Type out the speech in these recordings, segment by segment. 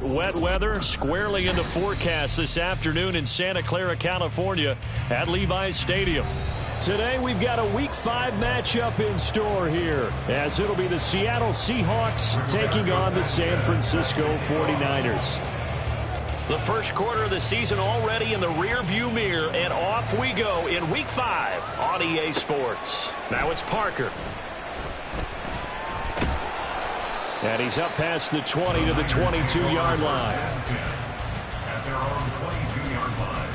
Wet weather squarely in the forecast this afternoon in Santa Clara, California at Levi's Stadium. Today we've got a Week 5 matchup in store here, as it'll be the Seattle Seahawks taking on the San Francisco 49ers. The first quarter of the season already in the rearview mirror, and off we go in Week 5 on EA Sports. Now it's Parker. And he's up past the 20 to the 22-yard line. At their own 22-yard line.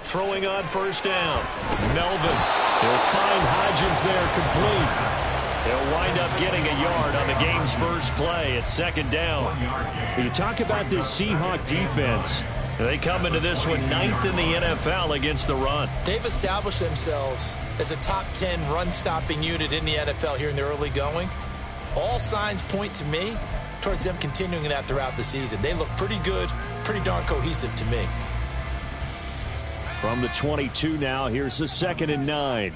Throwing on first down. Melvin. He'll find Hodgins there complete. He'll wind up getting a yard on the game's first play at second down. You talk about this Seahawk defense. They come into this one 9th in the NFL against the run. They've established themselves as a top 10 run-stopping unit in the NFL here in the early going. All signs point to me towards them continuing that throughout the season. They look pretty good, pretty darn cohesive to me. From the 22 now, here's the 2nd and 9.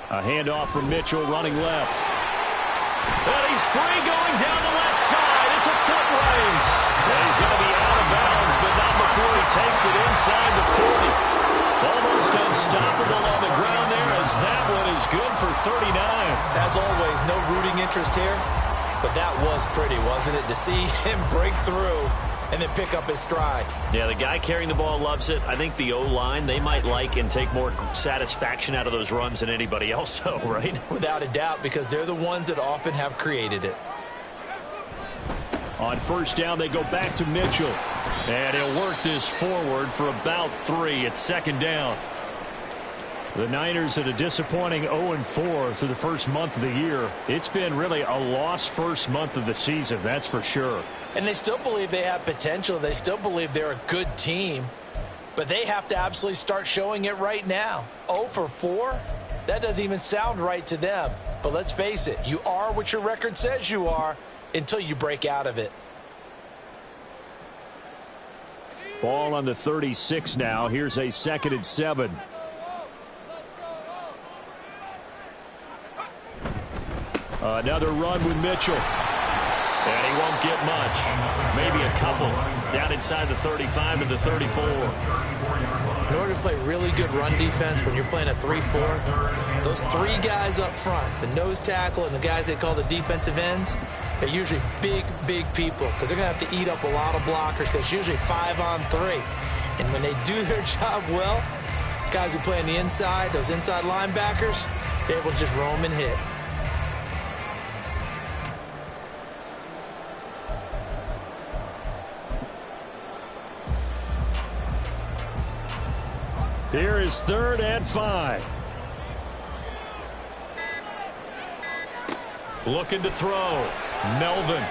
A handoff from Mitchell running left. And he's free going down the left side. It's a foot race. And he's going to be out of bounds, but not before he takes it inside the 40. Almost unstoppable on the ground there, as that one is good for 39. As always, no rooting interest here. But that was pretty, wasn't it? To see him break through and then pick up his stride. Yeah, the guy carrying the ball loves it. I think the O-line, they might like and take more satisfaction out of those runs than anybody else, though, right? Without a doubt, because they're the ones that often have created it. On first down, they go back to Mitchell. And he'll work this forward for about 3 at second down. The Niners at a disappointing 0-4 through the first month of the year. It's been really a lost first month of the season, that's for sure. And they still believe they have potential. They still believe they're a good team. But they have to absolutely start showing it right now. 0-4? That doesn't even sound right to them. But let's face it, you are what your record says you are until you break out of it. Ball on the 36 now. Here's a 2nd and 7. Another run with Mitchell. And he won't get much. Maybe a couple. Down inside the 35 to the 34. In order to play really good run defense when you're playing a 3-4, those 3 guys up front, the nose tackle and the guys they call the defensive ends, they're usually big, big people because they're going to have to eat up a lot of blockers because it's usually 5-on-3. And when they do their job well, guys who play on the inside, those inside linebackers, they're able to just roam and hit. Here is 3rd and 5. Looking to throw. Melvin.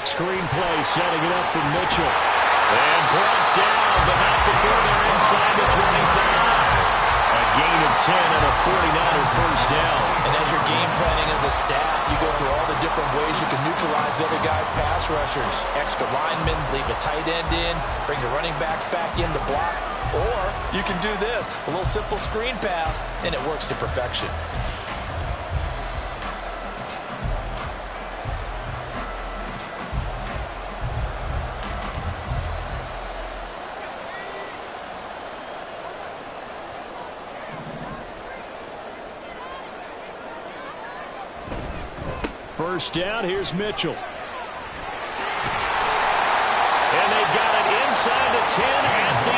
Screen play setting it up for Mitchell. And brought down, but not before they're inside the 25. A gain of 10 and a 49er first down. And as you're game planning as a staff, you go through all the different ways you can neutralize the other guy's pass rushers. Extra linemen, leave a tight end in, bring your running backs back in to block. Or you can do this, a little simple screen pass, and it works to perfection. First down, here's Mitchell. And they got it inside the 10 at the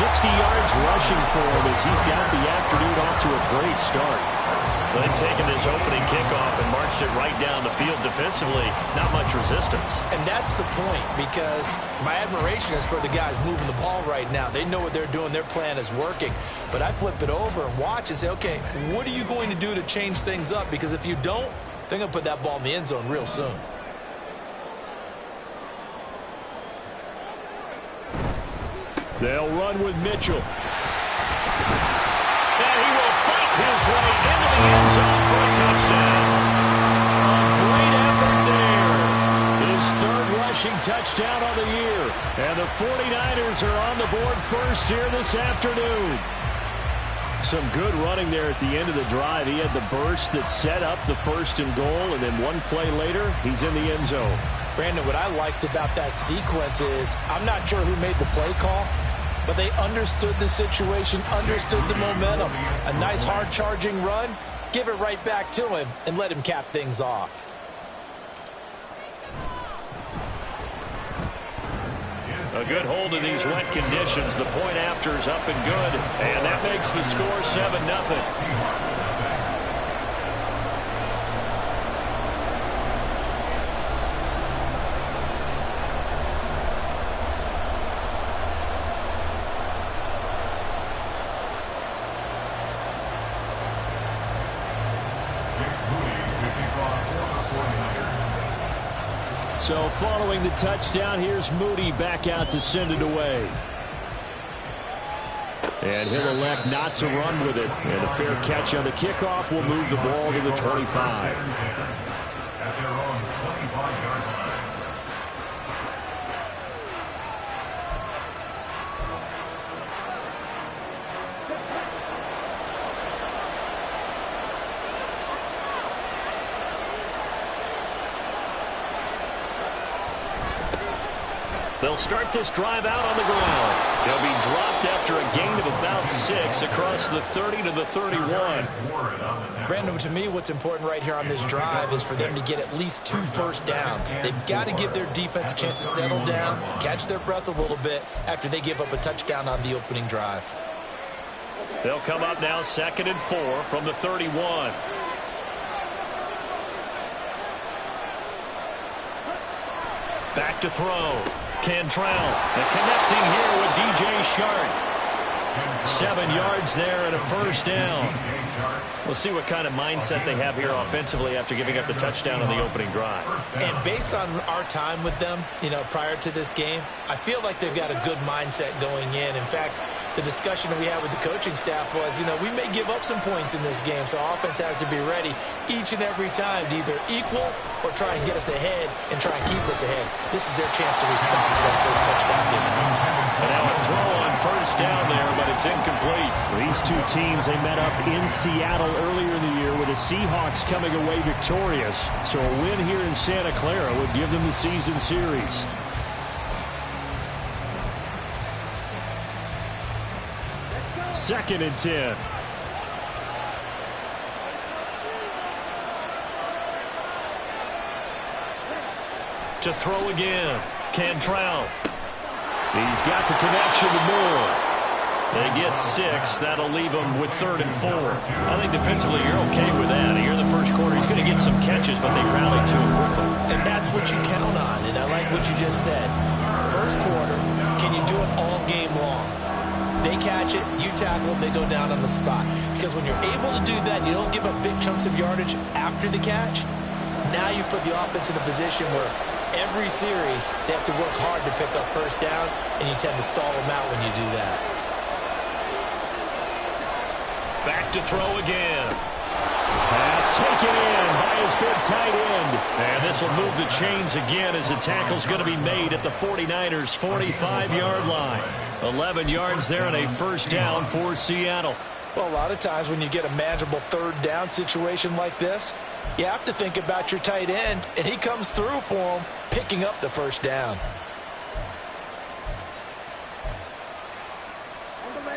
8. 60 yards rushing for him as he's got the afternoon off to a great start. They've taken this opening kickoff and marched it right down the field defensively. Not much resistance. And that's the point, because my admiration is for the guys moving the ball right now. They know what they're doing. Their plan is working. But I flip it over and watch and say, okay, what are you going to do to change things up? Because if you don't, they're going to put that ball in the end zone real soon. They'll run with Mitchell. And he will fight his way into the end zone for a touchdown. A great effort there. His third rushing touchdown of the year. And the 49ers are on the board first here this afternoon. Some good running there at the end of the drive. He had the burst that set up the first and goal, and then one play later, he's in the end zone. Brandon, what I liked about that sequence is, I'm not sure who made the play call, but they understood the situation, understood the momentum. A nice hard charging run, give it right back to him, and let him cap things off. A good hold in these wet conditions. The point after is up and good, and that makes the score 7-0. So following the touchdown, here's Moody back out to send it away. And he'll elect not to run with it. And a fair catch on the kickoff will move the ball to the 25. At their own 25-yard line. They'll start this drive out on the ground. He'll be dropped after a gain of about 6 across the 30 to the 31. Brandon, to me, what's important right here on this drive is for them to get at least 2 first downs. They've got to give their defense a chance to settle down, catch their breath a little bit after they give up a touchdown on the opening drive. They'll come up now 2nd and 4 from the 31. Back to throw. Cantrell, and connecting here with DJ Shark. 7 yards there and a first down. We'll see what kind of mindset they have here offensively after giving up the touchdown on the opening drive. And based on our time with them, prior to this game, I feel like they've got a good mindset going in. In fact, the discussion that we had with the coaching staff was, we may give up some points in this game, so our offense has to be ready each and every time to either equal or try and get us ahead and try and keep us ahead. This is their chance to respond to that first touchdown given. And now a throw on first down there, but it's incomplete. These two teams, they met up in Seattle earlier in the year with the Seahawks coming away victorious. So a win here in Santa Clara would give them the season series. Second and 10. To throw again. Cantrell. He's got the connection to Moore. They get 6. That'll leave them with 3rd and 4. I think defensively you're okay with that. Here in the first quarter, he's going to get some catches, but they rallied to him quickly. And that's what you count on, and I like what you just said. First quarter, can you do it all game long? They catch it, you tackle them, they go down on the spot. Because when you're able to do that, you don't give up big chunks of yardage after the catch. Now you put the offense in a position where every series they have to work hard to pick up first downs, and you tend to stall them out when you do that. Back to throw again. Pass taken in by his good tight end. And this will move the chains again as the tackle's going to be made at the 49ers' 45-yard line. 11 yards there and a first down for Seattle. Well, a lot of times when you get a manageable third down situation like this, you have to think about your tight end, and he comes through for him, picking up the first down.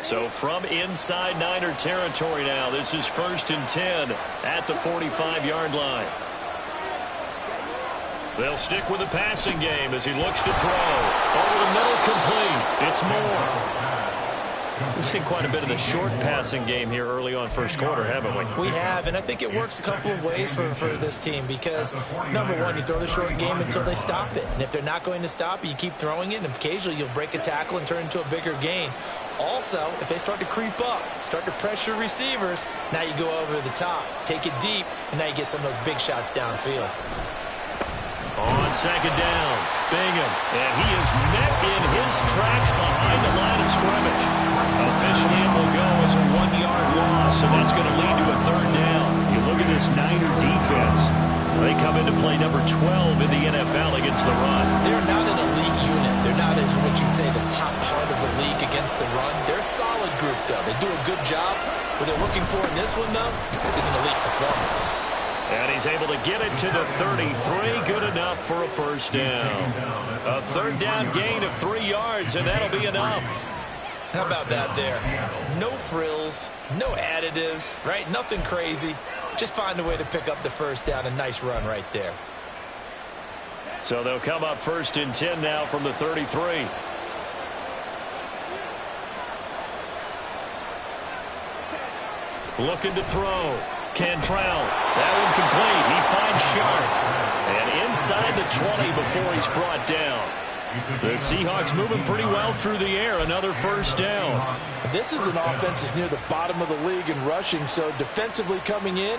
So from inside Niner territory now, this is 1st and 10 at the 45-yard line. They'll stick with the passing game as he looks to throw. Over the middle, complete. It's Moore. We've seen quite a bit of the short passing game here early on first quarter, haven't we? We have, and I think it works a couple of ways for this team because, number one, you throw the short game until they stop it. And if they're not going to stop it, you keep throwing it, and occasionally you'll break a tackle and turn it into a bigger gain. Also, if they start to creep up, start to pressure receivers, now you go over the top, take it deep, and now you get some of those big shots downfield. On second down, Bingham, and he is met in his tracks behind the line of scrimmage. Officially, it will go as a 1-yard loss, and that's going to lead to a third down. You look at this Niner defense. They come into play number 12 in the NFL against the run. They're not an elite unit. They're not, as what you'd say, the top part of the league against the run. They're a solid group, though. They do a good job. What they're looking for in this one, though, is an elite performance. And he's able to get it to the 33. Good enough for a first down. A third down gain of 3 yards, and that'll be enough. How about that there? No frills, no additives, right? Nothing crazy. Just find a way to pick up the first down. A nice run right there. So they'll come up first and 10 now from the 33. Looking to throw. Cantrell. That one complete. He finds Sharp. And inside the 20 before he's brought down. The Seahawks moving pretty well through the air. Another first down. This is an offense that's near the bottom of the league in rushing, so defensively coming in,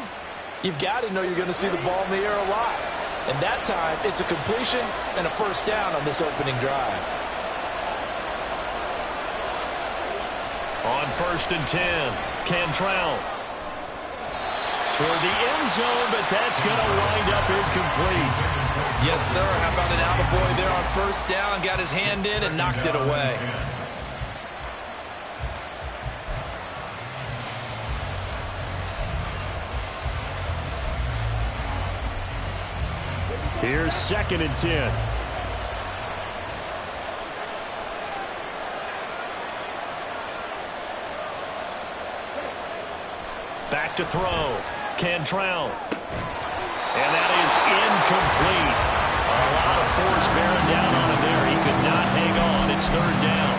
you've got to know you're going to see the ball in the air a lot. And that time, it's a completion and a first down on this opening drive. On first and 10, Cantrell. Toward the end zone, but that's going to wind up incomplete. Yes, sir. How about an attaboy there on first down? Got his hand in and knocked it away. Here's second and 10. Back to throw. Cantrell. And that is incomplete. A lot of force bearing down on him there. He could not hang on. It's third down.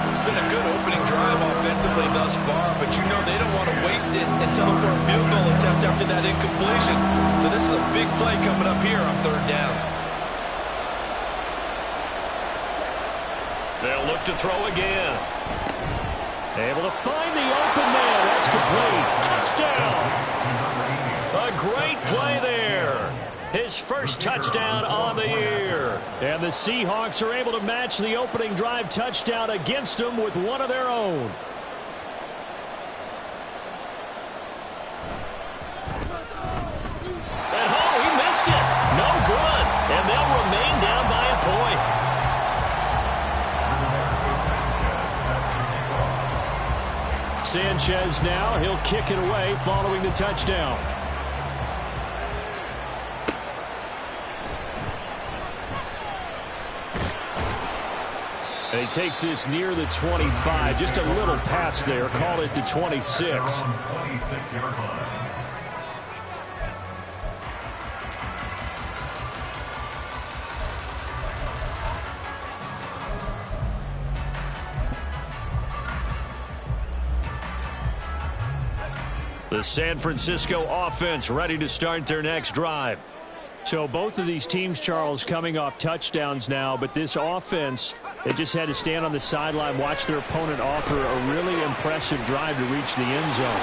It's been a good opening drive offensively thus far, but you know they don't want to waste it and settle for a field goal attempt after that incompletion. So this is a big play coming up here on third down. They'll look to throw again. Able to find the open man. That's complete. Touchdown. A great play there. His first touchdown on the year. And the Seahawks are able to match the opening drive touchdown against them with one of their own. And oh, he missed it. No good. And they'll remain down by a point. Sanchez now, he'll kick it away following the touchdown. And he takes this near the 25, just a little pass there, call it the 26. The San Francisco offense ready to start their next drive. So both of these teams, Charles, coming off touchdowns now, but this offense, they just had to stand on the sideline, watch their opponent offer a really impressive drive to reach the end zone.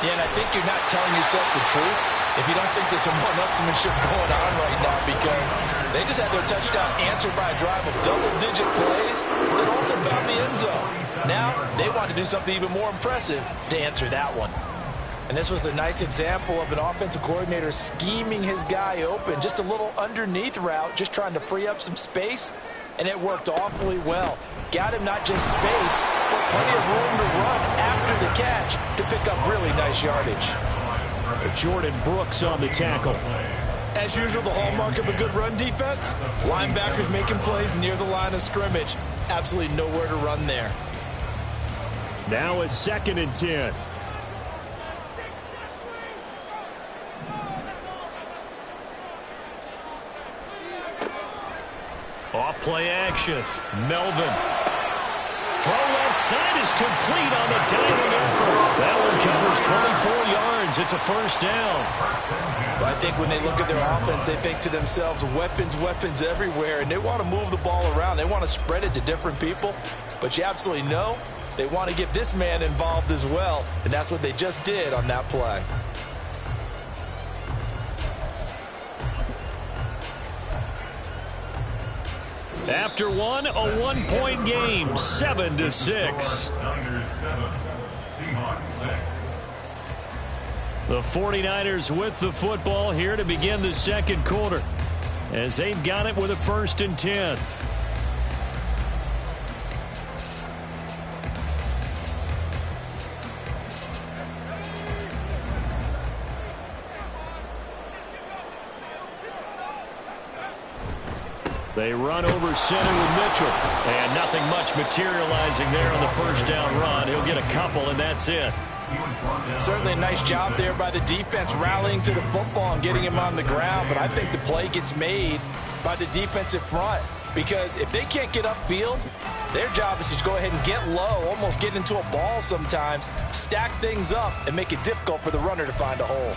Yeah, and I think you're not telling yourself the truth if you don't think there's some one-upsmanship going on right now, because they just had their touchdown answered by a drive of double-digit plays. They also found the end zone. Now they want to do something even more impressive to answer that one. And this was a nice example of an offensive coordinator scheming his guy open. Just a little underneath route, just trying to free up some space, and it worked awfully well. Got him not just space, but plenty of room to run after the catch to pick up really nice yardage. Jordan Brooks on the tackle. As usual, the hallmark of a good run defense, linebackers making plays near the line of scrimmage. Absolutely nowhere to run there. Now a second and 10. Off play action. Melvin. Throw left side is complete on the diving effort. That one covers 24 yards. It's a first down. Well, I think when they look at their offense, they think to themselves, weapons, weapons everywhere, and they want to move the ball around. They want to spread it to different people, but you absolutely know they want to get this man involved as well, and that's what they just did on that play. After one, a one-point game, 7-6. Niners 7, Seahawks 6. The 49ers with the football here to begin the second quarter, as they've got it with a 1st and 10. They run over center with Mitchell. And nothing much materializing there on the first down run. He'll get a couple, and that's it. Certainly a nice job there by the defense rallying to the football and getting him on the ground. But I think the play gets made by the defensive front. Because if they can't get upfield, their job is to go ahead and get low, almost get into a ball sometimes, stack things up, and make it difficult for the runner to find a hole.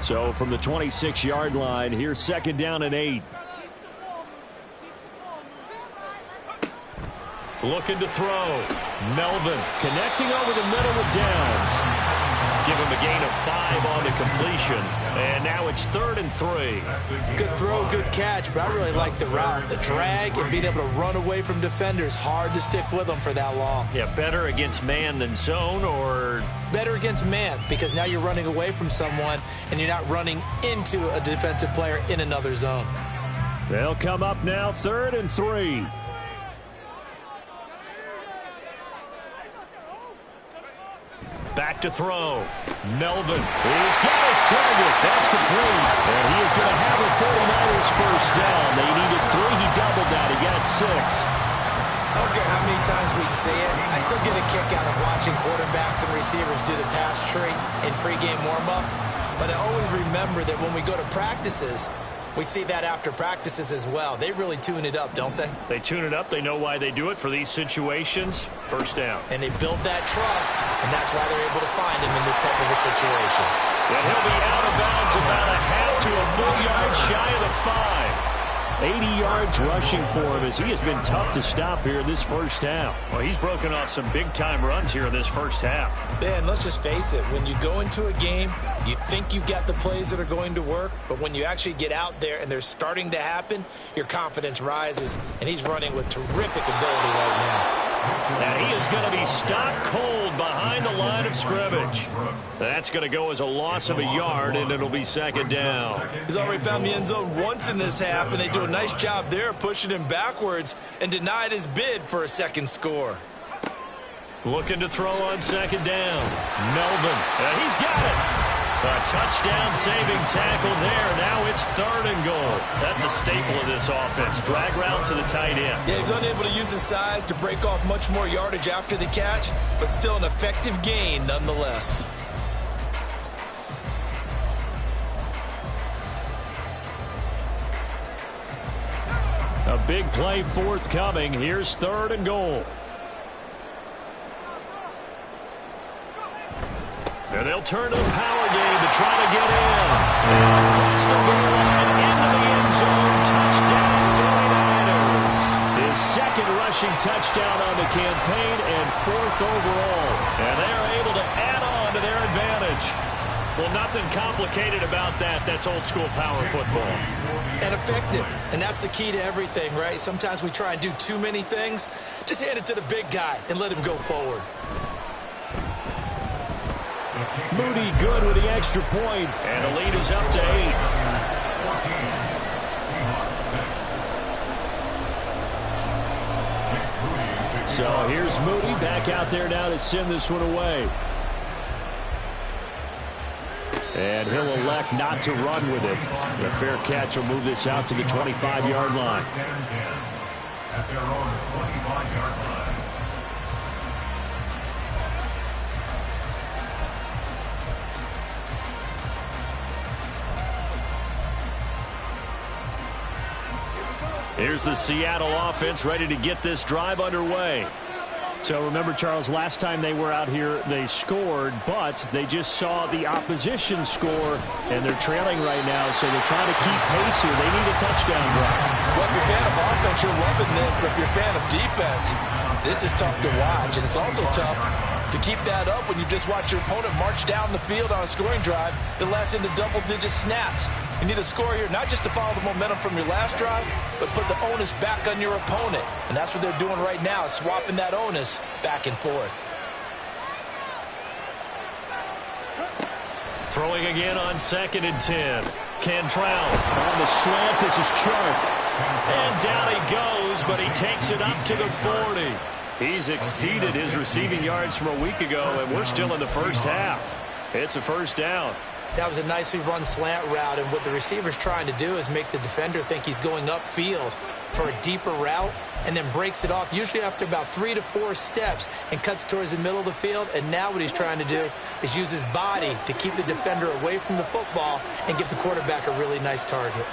So from the 26-yard line, here's 2nd down and 8. Looking to throw. Melvin connecting over the middle with Downs. Give him a gain of 5 on the completion. And now it's 3rd and 3. Good throw, good catch, but I really like the route. The drag and being able to run away from defenders. Hard to stick with them for that long. Yeah, better against man than zone, or? Better against man, because now you're running away from someone and you're not running into a defensive player in another zone. They'll come up now, 3rd and 3. Back to throw. Melvin. He's got his target. That's complete. And he is going to have a 49ers first down. They needed 3. He doubled that. He got 6. I don't care how many times we see it. I still get a kick out of watching quarterbacks and receivers do the pass tree in pregame warm-up. But I always remember that when we go to practices, we see that after practices as well. They really tune it up, don't they? They tune it up. They know why they do it for these situations. First down. And they build that trust, and that's why they're able to find him in this type of a situation. And he'll be out of bounds about a half to a full yard shy of the 5. 80 yards rushing for him, as he has been tough to stop here in this first half. Well, he's broken off some big-time runs here in this first half. Ben, let's just face it. When you go into a game, you think you've got the plays that are going to work, but when you actually get out there and they're starting to happen, your confidence rises, and he's running with terrific ability right now. And he is going to be stopped cold behind the line of scrimmage. That's going to go as a loss of a yard, and it'll be 2nd down. He's already found the end zone once in this half, and they do a nice job there pushing him backwards and denied his bid for a second score. Looking to throw on 2nd down. Melvin. And he's got it. A touchdown-saving tackle there. Now it's 3rd and goal. That's a staple of this offense. Drag route to the tight end. Yeah, he's unable to use his size to break off much more yardage after the catch, but still an effective gain nonetheless. A big play forthcoming. Here's 3rd and goal. And they'll turn to the power game to try to get in. Across the goal line, into the end zone. Touchdown, 49ers. His 2nd rushing touchdown on the campaign and 4th overall. And they are able to add on to their advantage. Well, nothing complicated about that. That's old-school power football. And effective. And that's the key to everything, right? Sometimes we try and do too many things. Just hand it to the big guy and let him go forward. Moody good with the extra point, and the lead is up to 8. So here's Moody back out there now to send this one away. And he'll elect not to run with it. The fair catch will move this out to the 25-yard line. At their own 25-yard line. Here's the Seattle offense ready to get this drive underway. So remember, Charles, last time they were out here, they scored, but they just saw the opposition score, and they're trailing right now, so they're trying to keep pace here. They need a touchdown drive. Well, if you're a fan of offense, you're loving this, but if you're a fan of defense, this is tough to watch, and it's also tough to keep that up when you just watch your opponent march down the field on a scoring drive that lasts into double-digit snaps. You need a score here, not just to follow the momentum from your last drive, but put the onus back on your opponent. And that's what they're doing right now, swapping that onus back and forth. Throwing again on 2nd and 10. Cantrell. On the slant, this is Chark. And down he goes, but he takes it up to the 40. He's exceeded his receiving yards from a week ago, and we're still in the first half. It's a first down. That was a nicely run slant route, and what the receiver's trying to do is make the defender think he's going upfield for a deeper route and then breaks it off, usually after about 3 to 4 steps, and cuts towards the middle of the field. And now what he's trying to do is use his body to keep the defender away from the football and give the quarterback a really nice target.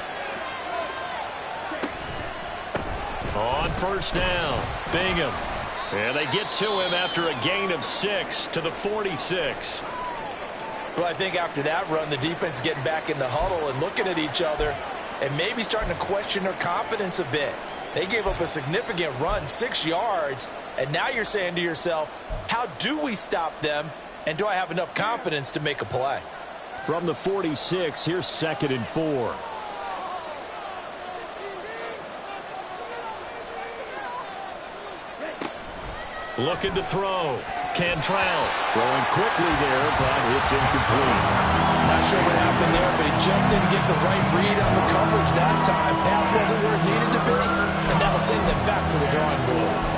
On first down, Bingham. And they get to him after a gain of 6 to the 46. Well, I think after that run, the defense is getting back in the huddle and looking at each other and maybe starting to question their confidence a bit. They gave up a significant run, 6 yards, and now you're saying to yourself, how do we stop them, and do I have enough confidence to make a play? From the 46, here's 2nd and 4. Looking to throw. Cantrell throwing quickly there, but it's incomplete. Not sure what happened there, but he just didn't get the right read on the coverage that time. Pass wasn't where it needed to be, and that'll send them back to the drawing board.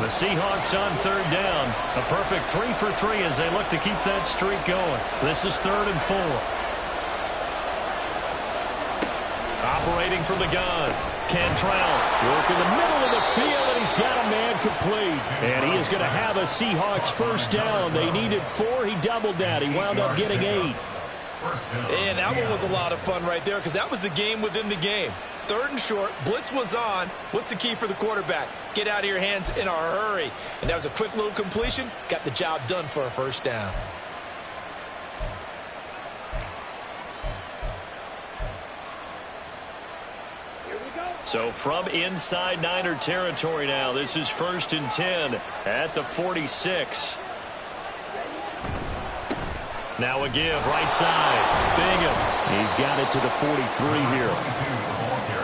The Seahawks on 3rd down. A perfect 3 for 3 as they look to keep that streak going. This is 3rd and 4. Operating from the gun. Cantrell working the middle of the field, and he's got a man complete. And he is going to have a Seahawks first down. They needed 4. He doubled that. He wound up getting 8. And that one was a lot of fun right there because that was the game within the game. 3rd and short, blitz was on. What's the key for the quarterback? Get out of your hands in a hurry. And that was a quick little completion. Got the job done for a first down. So from inside Niner territory now, this is 1st and 10 at the 46. Now a give right side. Bingham. He's got it to the 43 here.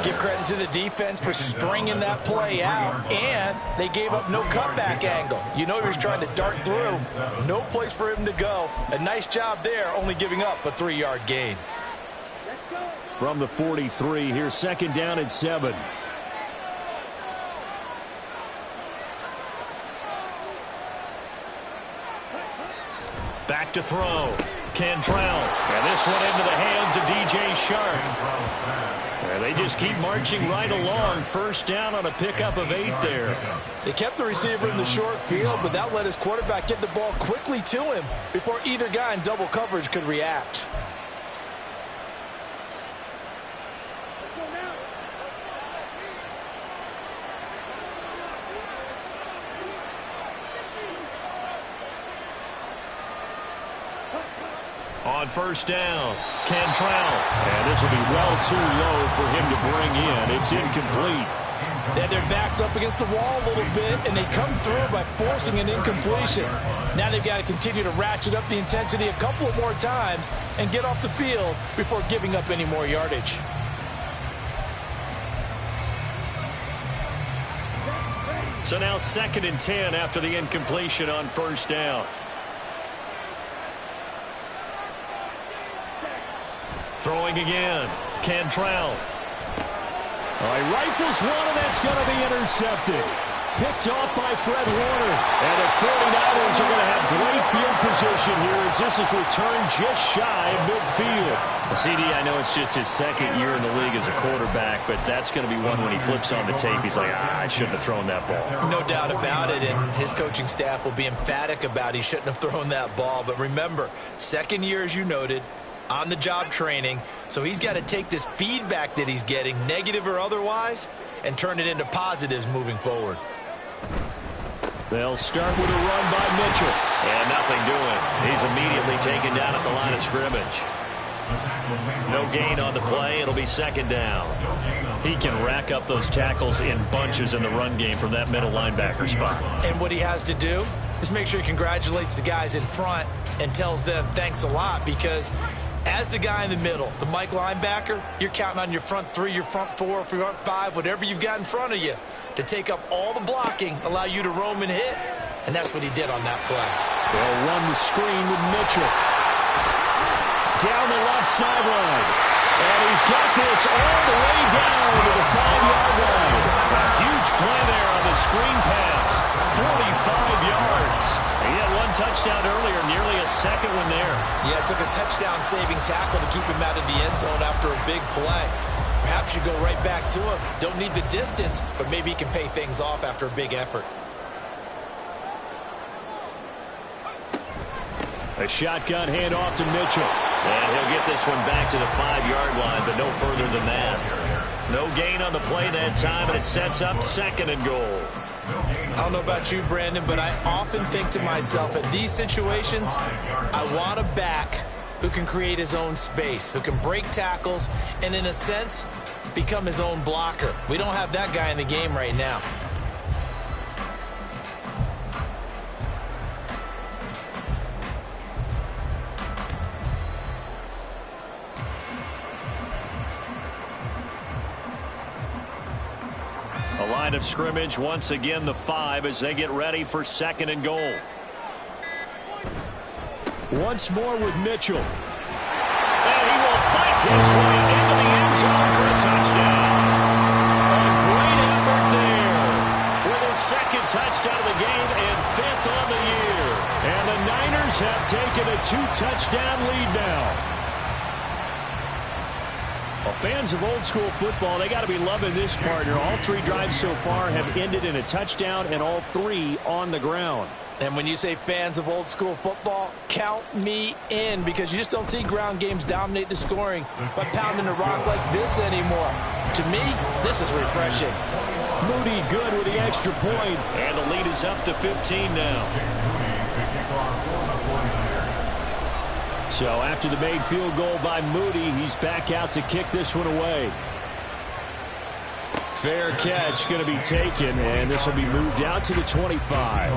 Give credit to the defense for stringing that play out, and they gave up no cutback angle. You know he was trying to dart through. No place for him to go. A nice job there, only giving up a 3-yard gain. From the 43, here's 2nd down and 7. Back to throw. Cantrell. And this one into the hands of DJ Shark. And they just keep marching right along. First down on a pickup of 8 there. They kept the receiver in the short field, but that let his quarterback get the ball quickly to him before either guy in double coverage could react. On first down, Cantrell. And this will be well too low for him to bring in. It's incomplete. They had their backs up against the wall a little bit, and they come through by forcing an incompletion. Now they've got to continue to ratchet up the intensity a couple of more times and get off the field before giving up any more yardage. So now 2nd and 10 after the incompletion on first down. Throwing again. Cantrell. All right, rifles one, and that's going to be intercepted. picked off by Fred Warner. And the 49ers are going to have great field position here as this is returned just shy of midfield. CD, I know it's just his second year in the league as a quarterback, but that's going to be one when he flips on the tape. He's like, I shouldn't have thrown that ball. No doubt about it, and his coaching staff will be emphatic about he shouldn't have thrown that ball. But remember, second year, as you noted, on-the-job training, so he's got to take this feedback that he's getting, negative or otherwise, and turn it into positives moving forward. They'll start with a run by Mitchell. And nothing doing. He's immediately taken down at the line of scrimmage. No gain on the play. It'll be second down. He can rack up those tackles in bunches in the run game from that middle linebacker spot. And what he has to do is make sure he congratulates the guys in front and tells them thanks a lot, because as the guy in the middle, the Mike linebacker, you're counting on your front three, your front four, front five, whatever you've got in front of you to take up all the blocking, allow you to roam and hit, and that's what he did on that play. They'll run the screen with Mitchell. Down the left sideline. And he's got this all the way down to the 5-yard line. A huge play there on the screen pass. 45 yards. He had one touchdown earlier, nearly a second one there. Yeah, it took a touchdown-saving tackle to keep him out of the end zone after a big play. Perhaps you go right back to him. Don't need the distance, but maybe he can pay things off after a big effort. A shotgun handoff to Mitchell. And he'll get this one back to the 5-yard line, but no further than that. No gain on the play that time, and it sets up second and goal. I don't know about you, Brandon, but I often think to myself, at these situations, I want a back who can create his own space, who can break tackles, and in a sense, become his own blocker. We don't have that guy in the game right now. A line of scrimmage, once again the 5 as they get ready for second and goal. Once more with Mitchell. And he will fight his way into the end zone for a touchdown. A great effort there with his second touchdown of the game and 5th on the year. And the Niners have taken a 2-touchdown lead now. Well, fans of old school football, they got to be loving this partner. All 3 drives so far have ended in a touchdown, and all 3 on the ground. And when you say fans of old school football, count me in, because you just don't see ground games dominate the scoring by pounding the rock like this anymore. To me, this is refreshing. Moody good with the extra point, and the lead is up to 15 now. So after the made field goal by Moody, he's back out to kick this one away. Fair catch going to be taken, and this will be moved out to the 25.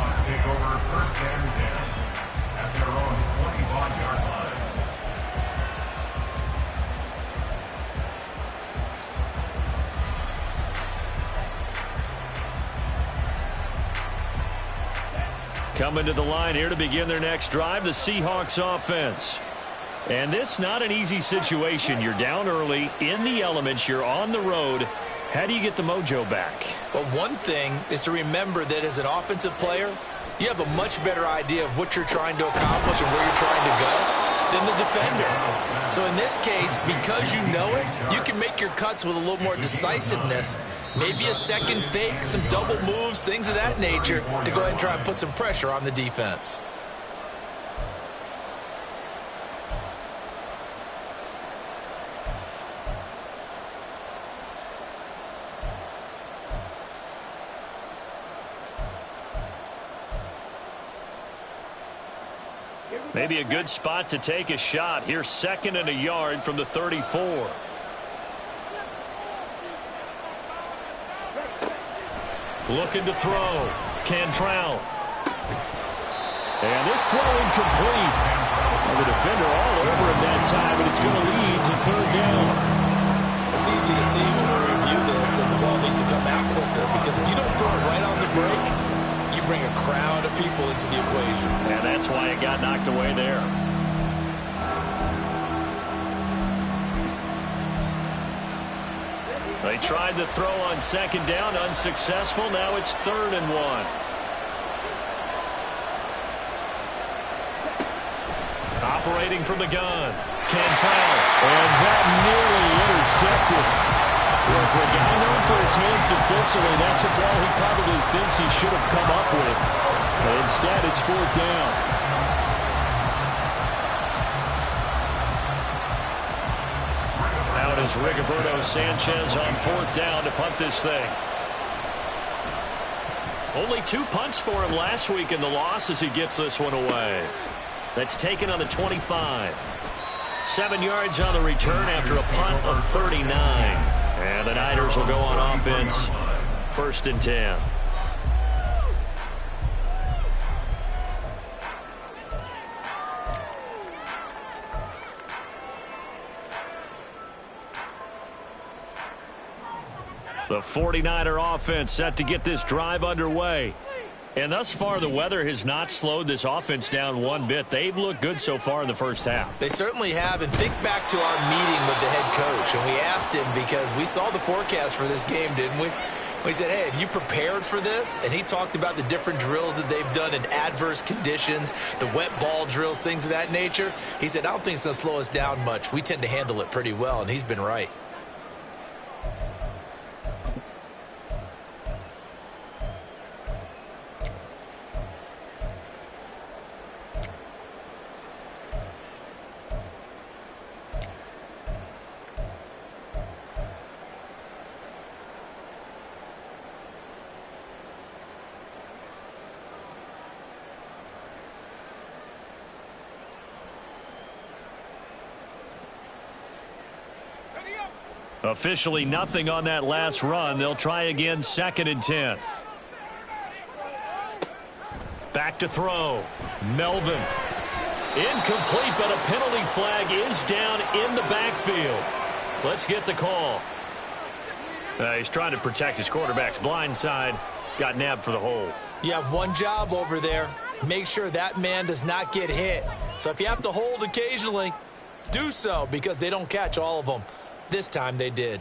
Coming to the line here to begin their next drive, the Seahawks offense. And this not an easy situation. You're down early, in the elements, you're on the road. How do you get the mojo back? Well, one thing is to remember that as an offensive player, you have a much better idea of what you're trying to accomplish and where you're trying to go than the defender. So in this case, because you know it, you can make your cuts with a little more decisiveness. Maybe a second fake, some double moves, things of that nature to go ahead and try and put some pressure on the defense. Maybe a good spot to take a shot. Here's 2nd and a yard from the 34. Looking to throw. Cantrell. And this throw incomplete. Well, the defender all over him that time, but it's going to lead to 3rd down. It's easy to see when we review this that the ball needs to come out quicker, because if you don't throw it right on the break, you bring a crowd of people into the equation. And that's why it got knocked away there. They tried the throw on second down, unsuccessful. Now it's 3rd and 1. Operating from the gun, Cantrell, and that nearly intercepted. Well, for a guy known for his hands defensively, that's a ball he probably thinks he should have come up with. But instead, it's 4th down. Out is Rigoberto Sanchez on 4th down to punt this thing. Only 2 punts for him last week in the loss as he gets this one away. That's taken on the 25. 7 yards on the return after a punt of 39. And the Niners will go on offense. 1st and 10. The 49er offense set to get this drive underway. And thus far, the weather has not slowed this offense down one bit. They've looked good so far in the first half. They certainly have. And think back to our meeting with the head coach. And we asked him, because we saw the forecast for this game, didn't we? We said, hey, have you prepared for this? And he talked about the different drills that they've done in adverse conditions, the wet ball drills, things of that nature. He said, I don't think it's going to slow us down much. We tend to handle it pretty well, and he's been right. Officially nothing on that last run. They'll try again, 2nd and 10. Back to throw. Melvin. Incomplete, but a penalty flag is down in the backfield. Let's get the call. He's trying to protect his quarterback's blind side. Got nabbed for the hold. You have one job over there. Make sure that man does not get hit. So if you have to hold occasionally, do so, because they don't catch all of them. This time they did.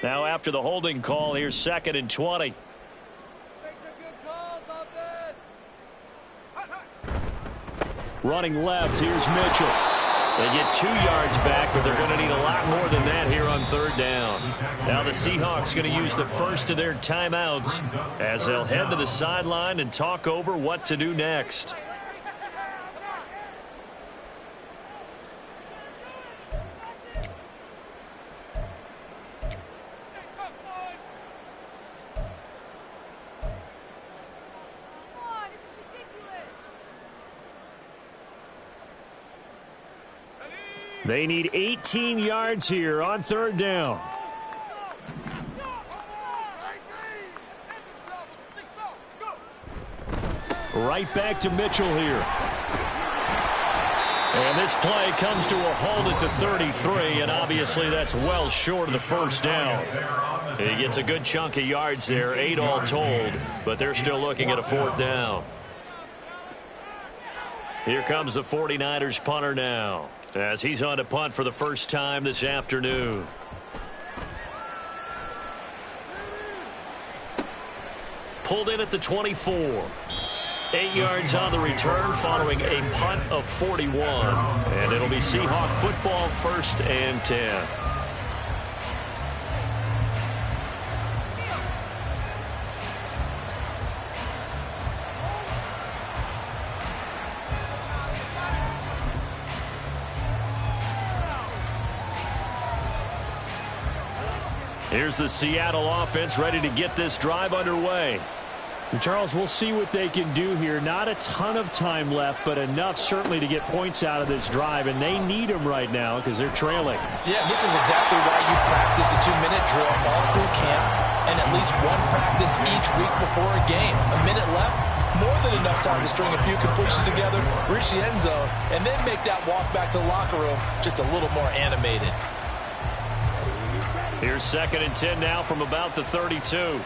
Now after the holding call, here's 2nd and 20. Running left, here's Mitchell. They get 2 yards back, but they're going to need a lot more than that here on 3rd down. Now the Seahawks going to use the first of their timeouts as they'll head to the sideline and talk over what to do next. They need 18 yards here on 3rd down. Right back to Mitchell here. And this play comes to a halt at the 33, and obviously that's well short of the 1st down. He gets a good chunk of yards there, 8 all told, but they're still looking at a 4th down. Here comes the 49ers punter now, as he's on to punt for the first time this afternoon. Pulled in at the 24. 8 yards on the return following a punt of 41. And it'll be Seahawk football, 1st and 10. Here's the Seattle offense ready to get this drive underway. Charles, we'll see what they can do here. Not a ton of time left, but enough certainly to get points out of this drive, and they need them right now because they're trailing. Yeah, this is exactly why you practice a 2-minute drill all through camp and at least one practice each week before a game. A minute left, more than enough time to string a few completions together, reach the end zone, and then make that walk back to the locker room just a little more animated. Here's 2nd and 10 now from about the 32.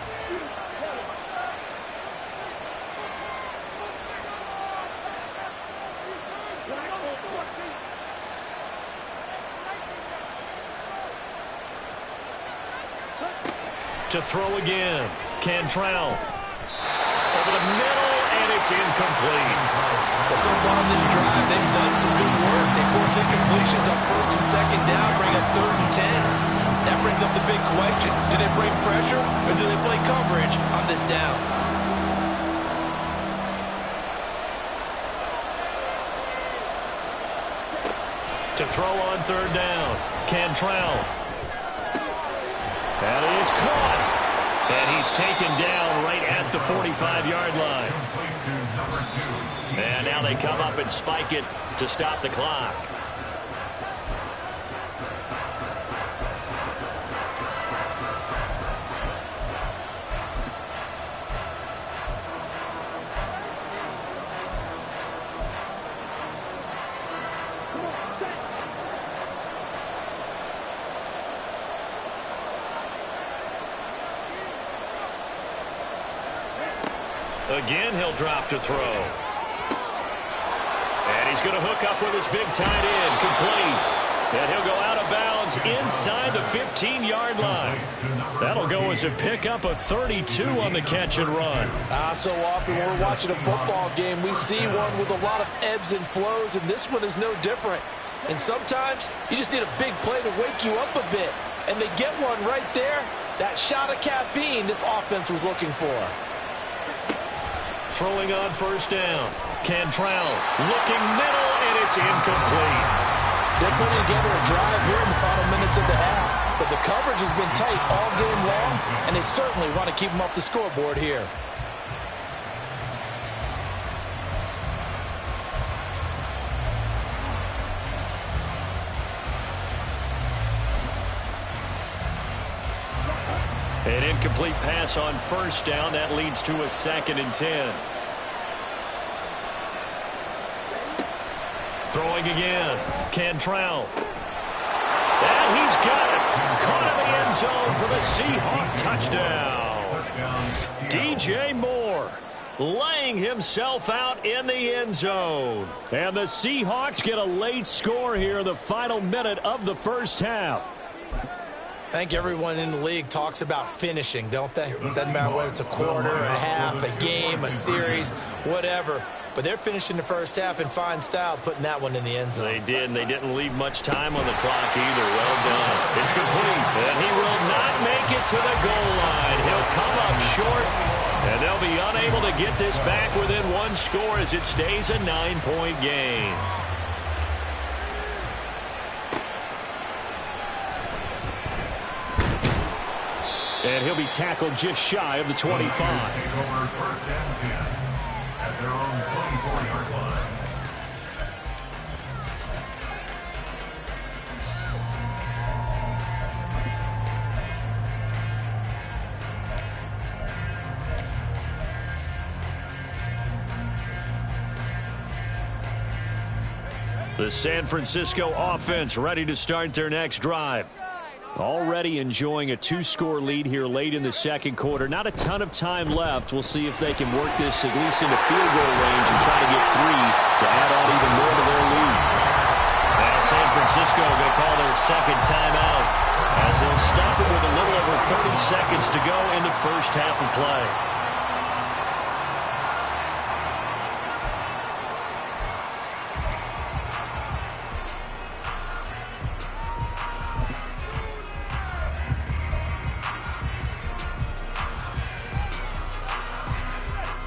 To throw again. Cantrell. Over the middle, and it's incomplete. Well, so far on this drive, they've done some good work. They force incompletions on 1st and 2nd down, bring up 3rd and 10. That brings up the big question. Do they bring pressure, or do they play coverage on this down? To throw on 3rd down. Cantrell. That is caught. And he's taken down right at the 45-yard line. And now they come up and spike it to stop the clock. Again, he'll drop to throw. And he's going to hook up with his big tight end, complete. And he'll go out of bounds inside the 15-yard line. That'll go as a pickup of 32 on the catch and run. So often when we're watching a football game, we see one with a lot of ebbs and flows, and this one is no different. And sometimes you just need a big play to wake you up a bit. And they get one right there. That shot of caffeine this offense was looking for. Throwing on 1st down. Cantrell looking middle, and it's incomplete. They're putting together a drive here in the final minutes of the half. But the coverage has been tight all game long, and they certainly want to keep them off the scoreboard here. An incomplete pass on 1st down. That leads to a 2nd and 10. Throwing again. Cantrell. And he's got it. Caught in the end zone for the Seahawk touchdown. DJ Moore laying himself out in the end zone. And the Seahawks get a late score here in the final minute of the 1st half. I think everyone in the league talks about finishing, don't they? Doesn't matter whether it's a quarter, a half, a game, a series, whatever. But they're finishing the 1st half in fine style, putting that one in the end zone. They did, and they didn't leave much time on the clock either. Well done. It's complete, and he will not make it to the goal line. He'll come up short, and they'll be unable to get this back within one score as it stays a 9-point game. And he'll be tackled just shy of the 25. Take over 1st and 10 at their own 24-yard line. The San Francisco offense ready to start their next drive. Already enjoying a 2-score lead here late in the 2nd quarter. Not a ton of time left. We'll see if they can work this at least into field goal range and try to get 3 to add on even more to their lead. Now San Francisco going to call their 2nd timeout as they'll stop it with a little over 30 seconds to go in the 1st half of play.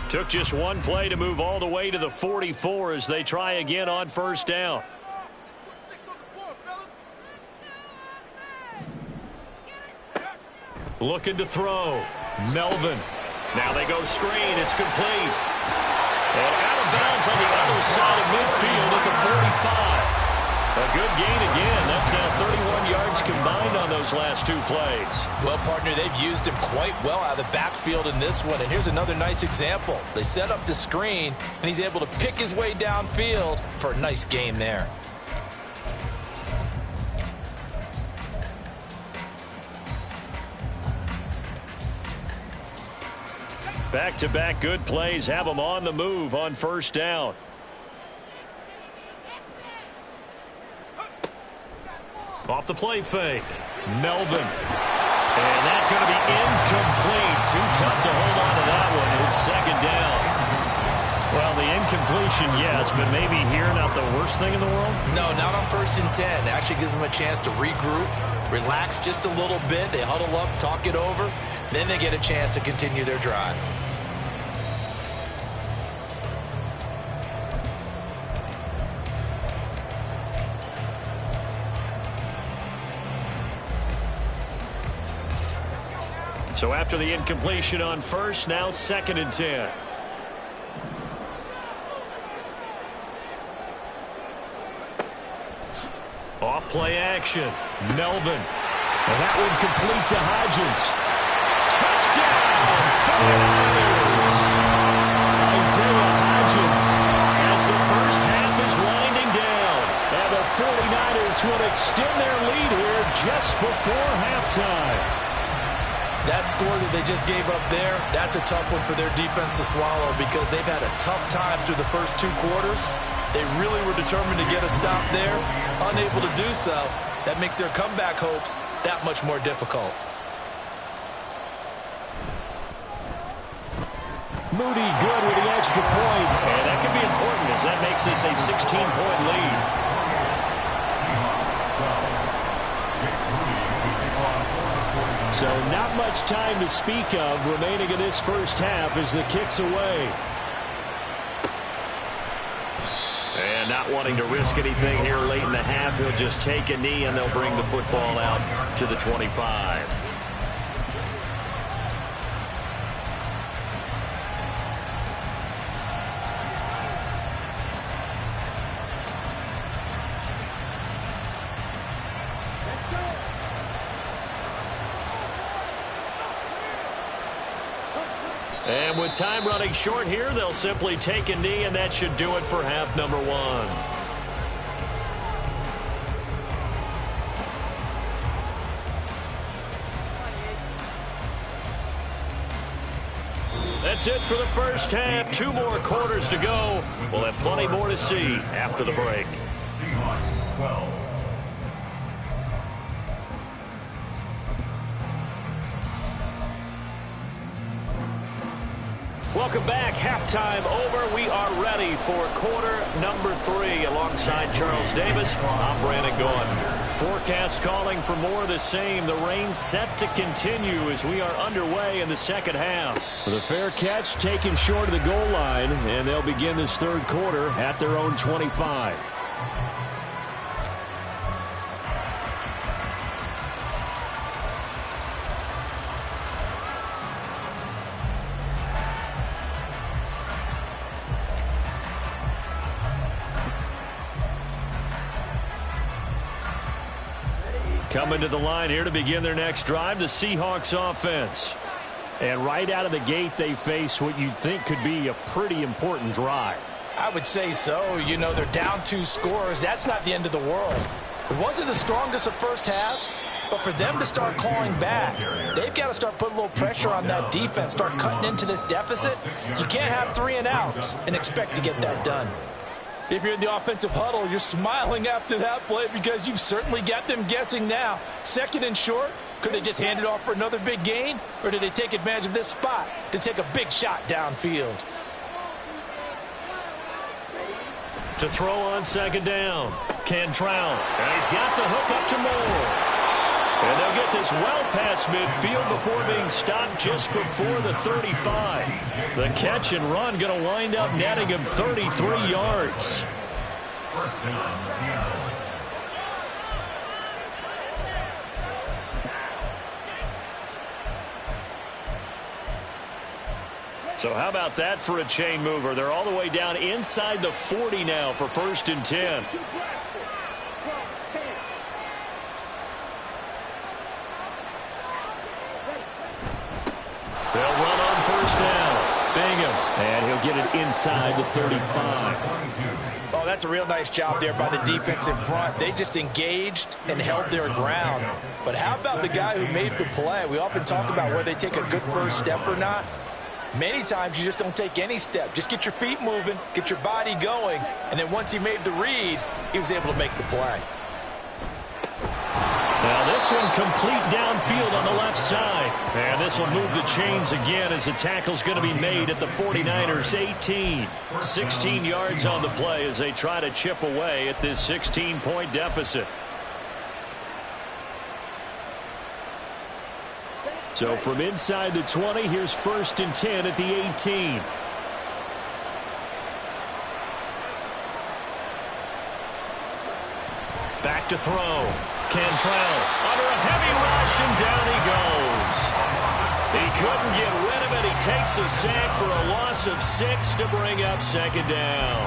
Took just one play to move all the way to the 44 as they try again on 1st down. Looking to throw. Melvin. Now they go screen. It's complete. And out of bounds on the other side of midfield at the 45. A good gain again. That's now 31 yards combined on those last 2 plays. Well, partner, they've used him quite well out of the backfield in this one. And here's another nice example. They set up the screen, and he's able to pick his way downfield for a nice gain there. Back-to-back good plays have them on the move on 1st down. Off the play fake. Melvin. And that's going to be incomplete. Too tough to hold on to that one. It's second down. Well, the incompletion, yes, but maybe here not the worst thing in the world? No, not on 1st and 10. It actually gives them a chance to regroup, relax just a little bit. They huddle up, talk it over. Then they get a chance to continue their drive. So after the incompletion on 1st, now 2nd and 10. Off play action. Melvin. And that one complete to Hodgins. Touchdown! 49ers! Isaiah Hodgins as the first half is winding down. And the 49ers will extend their lead here just before halftime. That score that they just gave up there, that's a tough one for their defense to swallow because they've had a tough time through the first 2 quarters. They really were determined to get a stop there, unable to do so. That makes their comeback hopes that much more difficult. Moody good with the extra point. And that could be important as that makes this a 16-point lead. So not much time to speak of remaining in this first half as the kick's away. And not wanting to risk anything here late in the half, he'll just take a knee and they'll bring the football out to the 25. And with time running short here, they'll simply take a knee, and that should do it for half number 1. That's it for the first half. 2 more quarters to go. We'll have plenty more to see after the break. Seahawks 12. Welcome back. Halftime over. We are ready for quarter number 3. Alongside Charles Davis, I'm Brandon Gaudin. Forecast calling for more of the same. The rain set to continue as we are underway in the second half. The fair catch taken short of the goal line, and they'll begin this third quarter at their own 25. Coming to the line here to begin their next drive, the Seahawks offense. And right out of the gate, they face what you'd think could be a pretty important drive. I would say so. You know, they're down 2 scores. That's not the end of the world. It wasn't the strongest of first halves, but for them to start clawing back, they've got to start putting a little pressure on that defense, start cutting into this deficit. You can't have 3 and outs and expect to get that done. If you're in the offensive huddle, you're smiling after that play because you've certainly got them guessing now. 2nd and short, could they just hand it off for another big gain? Or did they take advantage of this spot to take a big shot downfield? To throw on 2nd down, Cantrell. And he's got the hook up to Moore. And they'll get this well past midfield before being stopped just before the 35. The catch and run going to wind up netting him 33 yards. First down, Seattle. So how about that for a chain mover? They're all the way down inside the 40 now for 1st and 10. They'll run on 1st down. Bingham. And he'll get it inside the 35. Oh, that's a real nice job there by the defense in front. They just engaged and held their ground. But how about the guy who made the play? We often talk about whether they take a good first step or not. Many times you just don't take any step. Just get your feet moving, get your body going, and then once he made the read, he was able to make the play. Now this one complete downfield on the left side. And this will move the chains again as the tackle's going to be made at the 49ers 18. 16 yards on the play as they try to chip away at this 16-point deficit. So from inside the 20, here's 1st and 10 at the 18. Back to throw. Cantrell under a heavy rush, and down he goes. He couldn't get rid of it. He takes a sack for a loss of 6 to bring up 2nd down.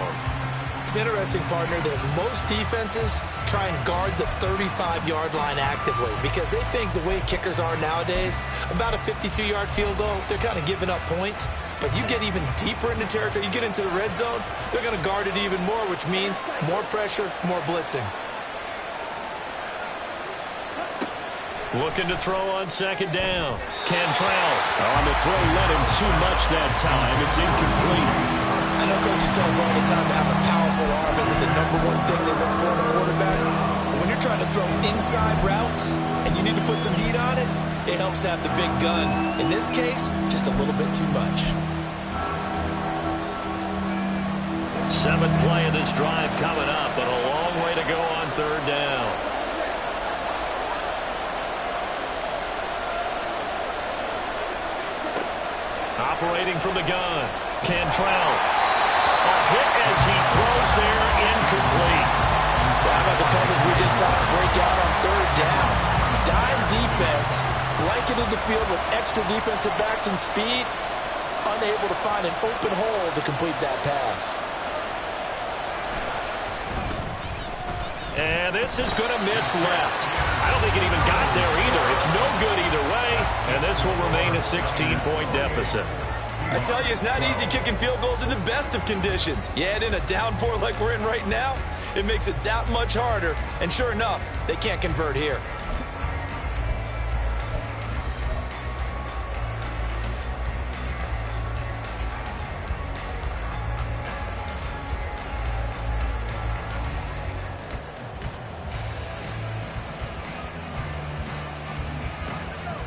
It's interesting, partner, that most defenses try and guard the 35-yard line actively because they think the way kickers are nowadays, about a 52-yard field goal, they're kind of giving up points. But you get even deeper into territory, you get into the red zone, they're going to guard it even more, which means more pressure, more blitzing. Looking to throw on 2nd down. Cantrell on the throw, led him too much that time. It's incomplete. I know coaches tell us all the time to have a powerful arm isn't the #1 thing they look for in a quarterback. But when you're trying to throw inside routes and you need to put some heat on it, it helps have the big gun. In this case, just a little bit too much. 7th play of this drive coming up, but a long way to go on 3rd down. Operating from the gun, Cantrell. A hit as he throws there, incomplete. How about the coverage we just saw break out on 3rd down? Dime defense, blanketed the field with extra defensive backs and speed, unable to find an open hole to complete that pass. And this is going to miss left. I don't think it even got there either. It's no good either way, and this will remain a 16-point deficit. I tell you, it's not easy kicking field goals in the best of conditions. You add in a downpour like we're in right now, it makes it that much harder. And sure enough, they can't convert here.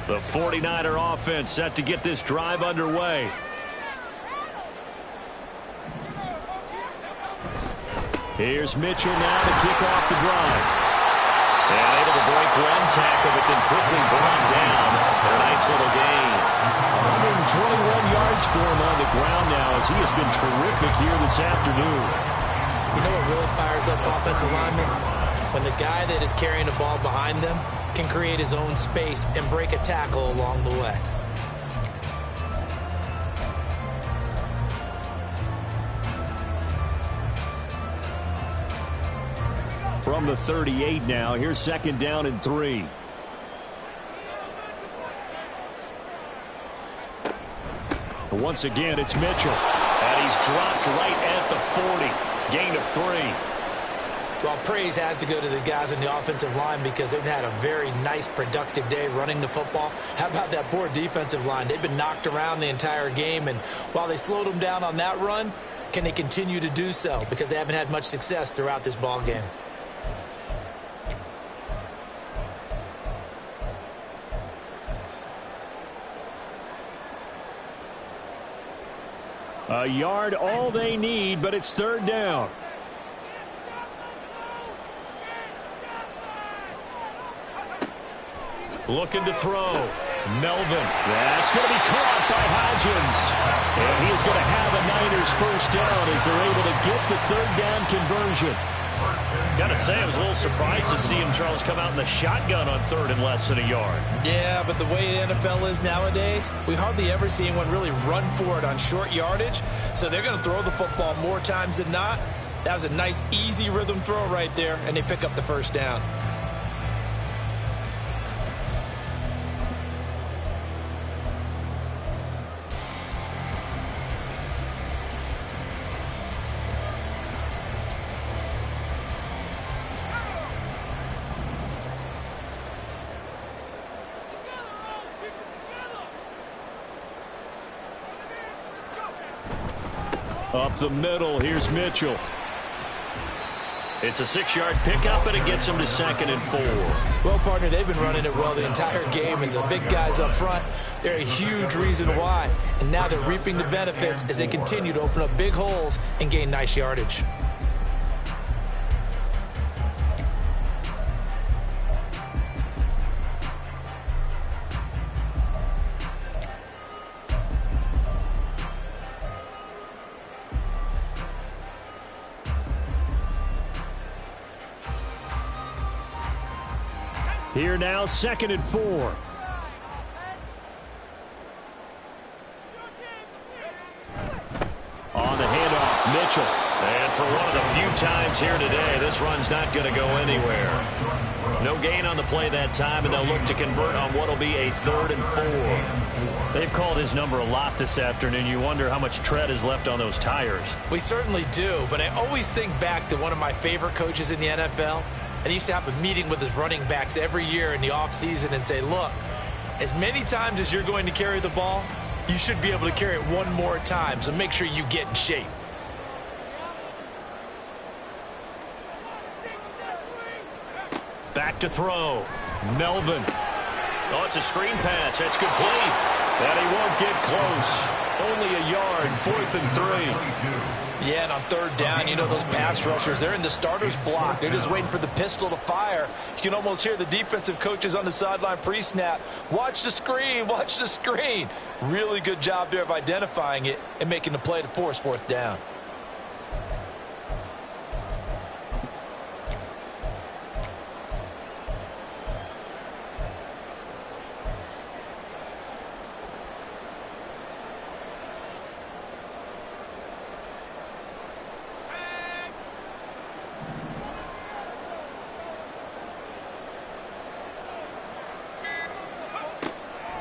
The 49er offense set to get this drive underway. Here's Mitchell now to kick off the drive. And able to break one tackle, but then quickly brought down. A nice little gain. 121 yards for him on the ground now as he has been terrific here this afternoon. You know what really fires up offensive linemen? When the guy that is carrying the ball behind them can create his own space and break a tackle along the way. From the 38 now, here's 2nd down and 3. Once again, it's Mitchell. And he's dropped right at the 40. Gain of 3. Well, praise has to go to the guys on the offensive line because they've had a very nice, productive day running the football. How about that poor defensive line? They've been knocked around the entire game, and while they slowed them down on that run, can they continue to do so? Because they haven't had much success throughout this ball game. A yard all they need, but it's 3rd down. Looking to throw. Melvin. That's going to be caught by Hodgins. And he is going to have a Niners 1st down as they're able to get the 3rd down conversion. Got to say, I was a little surprised to see him, Charles, come out in the shotgun on 3rd and less than a yard. Yeah, but the way the NFL is nowadays, we hardly ever see anyone really run for it on short yardage. So they're going to throw the football more times than not. That was a nice, easy rhythm throw right there, and they pick up the 1st down. Up the middle, here's Mitchell. It's a 6-yard pickup, and it gets them to 2nd and 4. Well, partner, they've been running it well the entire game, and the big guys up front, they're a huge reason why. And now they're reaping the benefits as they continue to open up big holes and gain nice yardage. Here now, 2nd and 4. On the handoff, Mitchell. And for one of the few times here today, this run's not going to go anywhere. No gain on the play that time, and they'll look to convert on what will be a 3rd and 4. They've called his number a lot this afternoon. You wonder how much tread is left on those tires. We certainly do, but I always think back to one of my favorite coaches in the NFL. And he used to have a meeting with his running backs every year in the offseason and say, look, as many times as you're going to carry the ball, you should be able to carry it one more time, so make sure you get in shape. Back to throw. Melvin. Oh, it's a screen pass. That's complete. And he won't get close. Only a yard, 4th and 3. Yeah, and on 3rd down, you know those pass rushers, they're in the starter's block. They're just waiting for the pistol to fire. You can almost hear the defensive coaches on the sideline pre-snap. Watch the screen, watch the screen. Really good job there of identifying it and making the play to force 4th down.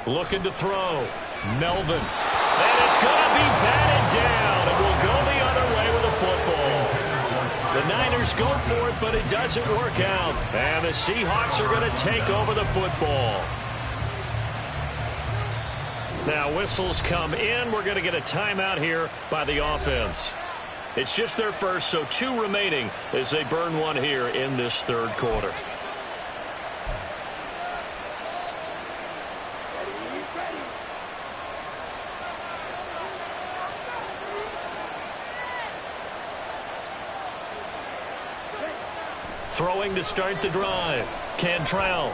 Looking to throw. Melvin. And it's going to be batted down, and will go the other way with the football. The Niners go for it, but it doesn't work out. And the Seahawks are going to take over the football. Now whistles come in. We're going to get a timeout here by the offense. It's just their first, so 2 remaining as they burn one here in this 3rd quarter. Throwing to start the drive. Cantrell.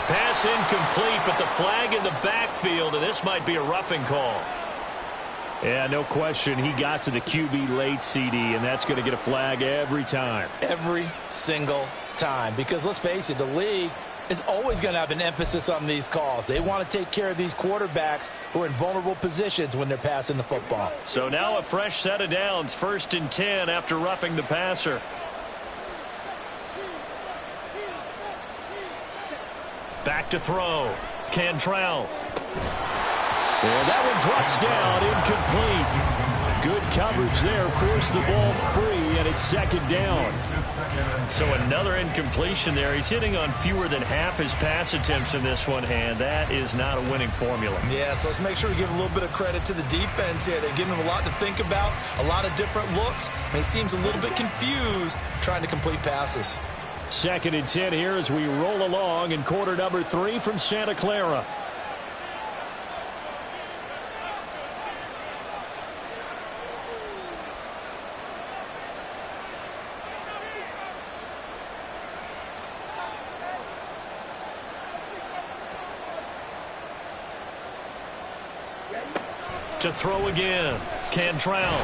Pass incomplete, but the flag in the backfield, and this might be a roughing call. Yeah, no question. He got to the QB late, CD, and that's going to get a flag every time. Every single time. Because let's face it, the league is always going to have an emphasis on these calls. They want to take care of these quarterbacks who are in vulnerable positions when they're passing the football. So now a fresh set of downs. 1st and 10 after roughing the passer. Back to throw. Cantrell. And that one drops down, incomplete. Good coverage there, forced the ball free, and it's 2nd down. So another incompletion there. He's hitting on fewer than half his pass attempts in this one, and that is not a winning formula. Yeah, so let's make sure we give a little bit of credit to the defense here. They're giving him a lot to think about, a lot of different looks, and he seems a little bit confused trying to complete passes. 2nd and 10 here as we roll along in quarter number 3 from Santa Clara. To throw again. Cantrell.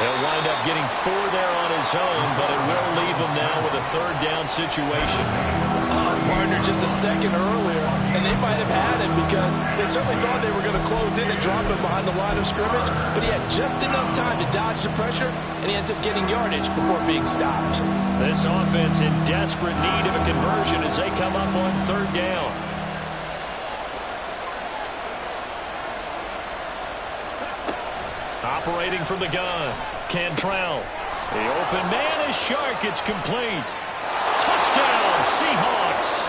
He'll wind up getting 4 there on his own, but it will leave him now with a 3rd down situation. Partner just a second earlier, and they might have had him because they certainly thought they were going to close in and drop him behind the line of scrimmage, but he had just enough time to dodge the pressure, and he ends up getting yardage before being stopped. This offense in desperate need of a conversion as they come up on 3rd down. Operating from the gun. Cantrell. The open man is Shark. It's complete. Touchdown, Seahawks.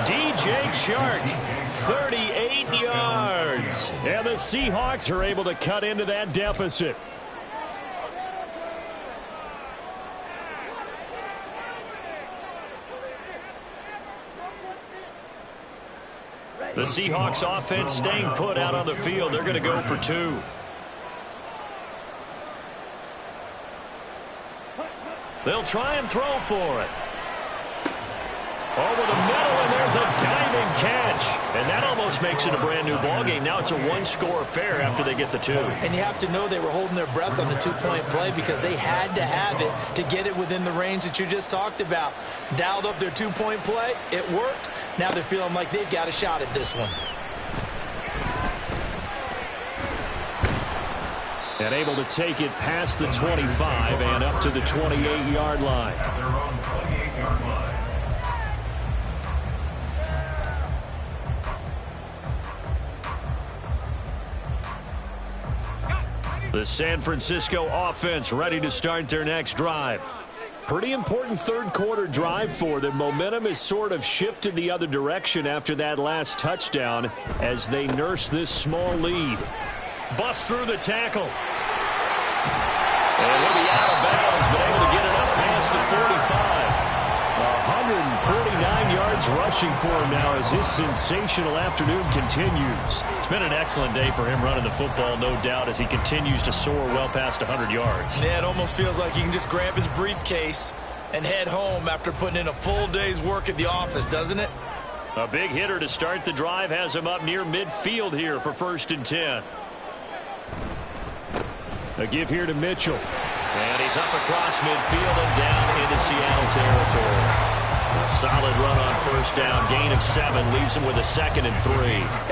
DJ Chark, 38 yards. And the Seahawks are able to cut into that deficit. The Seahawks offense staying put out on the field. They're going to go for 2. They'll try and throw for it. Over the middle, and there's a diving catch. And that almost makes it a brand-new ballgame. Now it's a one-score affair after they get the 2. And you have to know they were holding their breath on the two-point play because they had to have it to get it within the range that you just talked about. Dialed up their two-point play. It worked. Now they're feeling like they've got a shot at this one. And able to take it past the 25 and up to the 28-yard line. At their own 28-yard line. The San Francisco offense ready to start their next drive. Pretty important third-quarter drive for them. Momentum has sort of shifted the other direction after that last touchdown as they nurse this small lead. Bust through the tackle. And he'll be out of bounds, but able to get it up past the 45. 149 yards rushing for him now as his sensational afternoon continues. It's been an excellent day for him running the football, no doubt, as he continues to soar well past 100 yards. Yeah, it almost feels like he can just grab his briefcase and head home after putting in a full day's work at the office, doesn't it? A big hitter to start the drive has him up near midfield here for 1st and 10. A give here to Mitchell. And he's up across midfield and down into Seattle territory. A solid run on 1st down, gain of 7, leaves him with a 2nd and 3.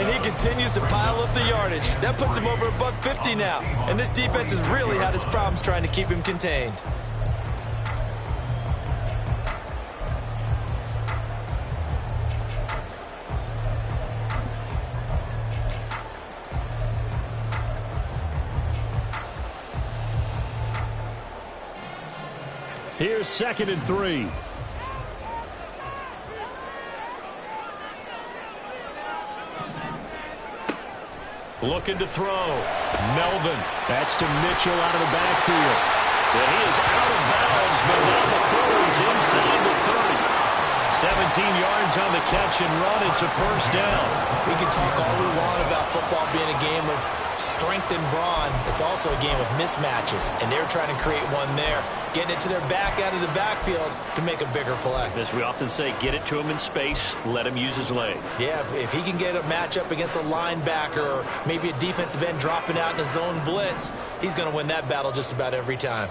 And he continues to pile up the yardage. That puts him over $150 now. And this defense has really had its problems trying to keep him contained. Here's 2nd and 3. Looking to throw. Melvin. That's to Mitchell out of the backfield. And he is out of bounds, but now the throw is inside the 30. 17 yards on the catch and run. It's a 1st down. We can talk all we want about football being a game of strength and brawn. It's also a game of mismatches, and they're trying to create one there, getting it to their back out of the backfield to make a bigger play. As we often say, get it to him in space, let him use his leg. Yeah, if he can get a matchup against a linebacker or maybe a defensive end dropping out in a zone blitz, he's going to win that battle just about every time.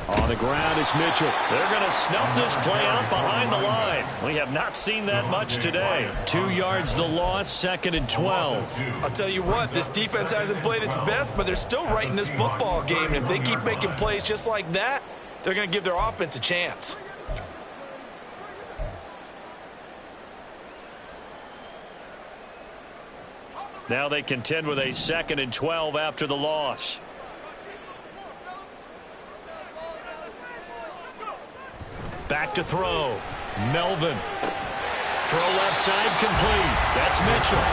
On the ground is Mitchell. They're going to snuff this play out behind the line. We have not seen that much today. 2 yards the loss, 2nd and 12. I'll tell you what, this defense hasn't played its best, but they're still right in this football game. And if they keep making plays just like that, they're going to give their offense a chance. Now they contend with a 2nd and 12 after the loss. Back to throw. Melvin. Throw left side complete. That's Mitchell.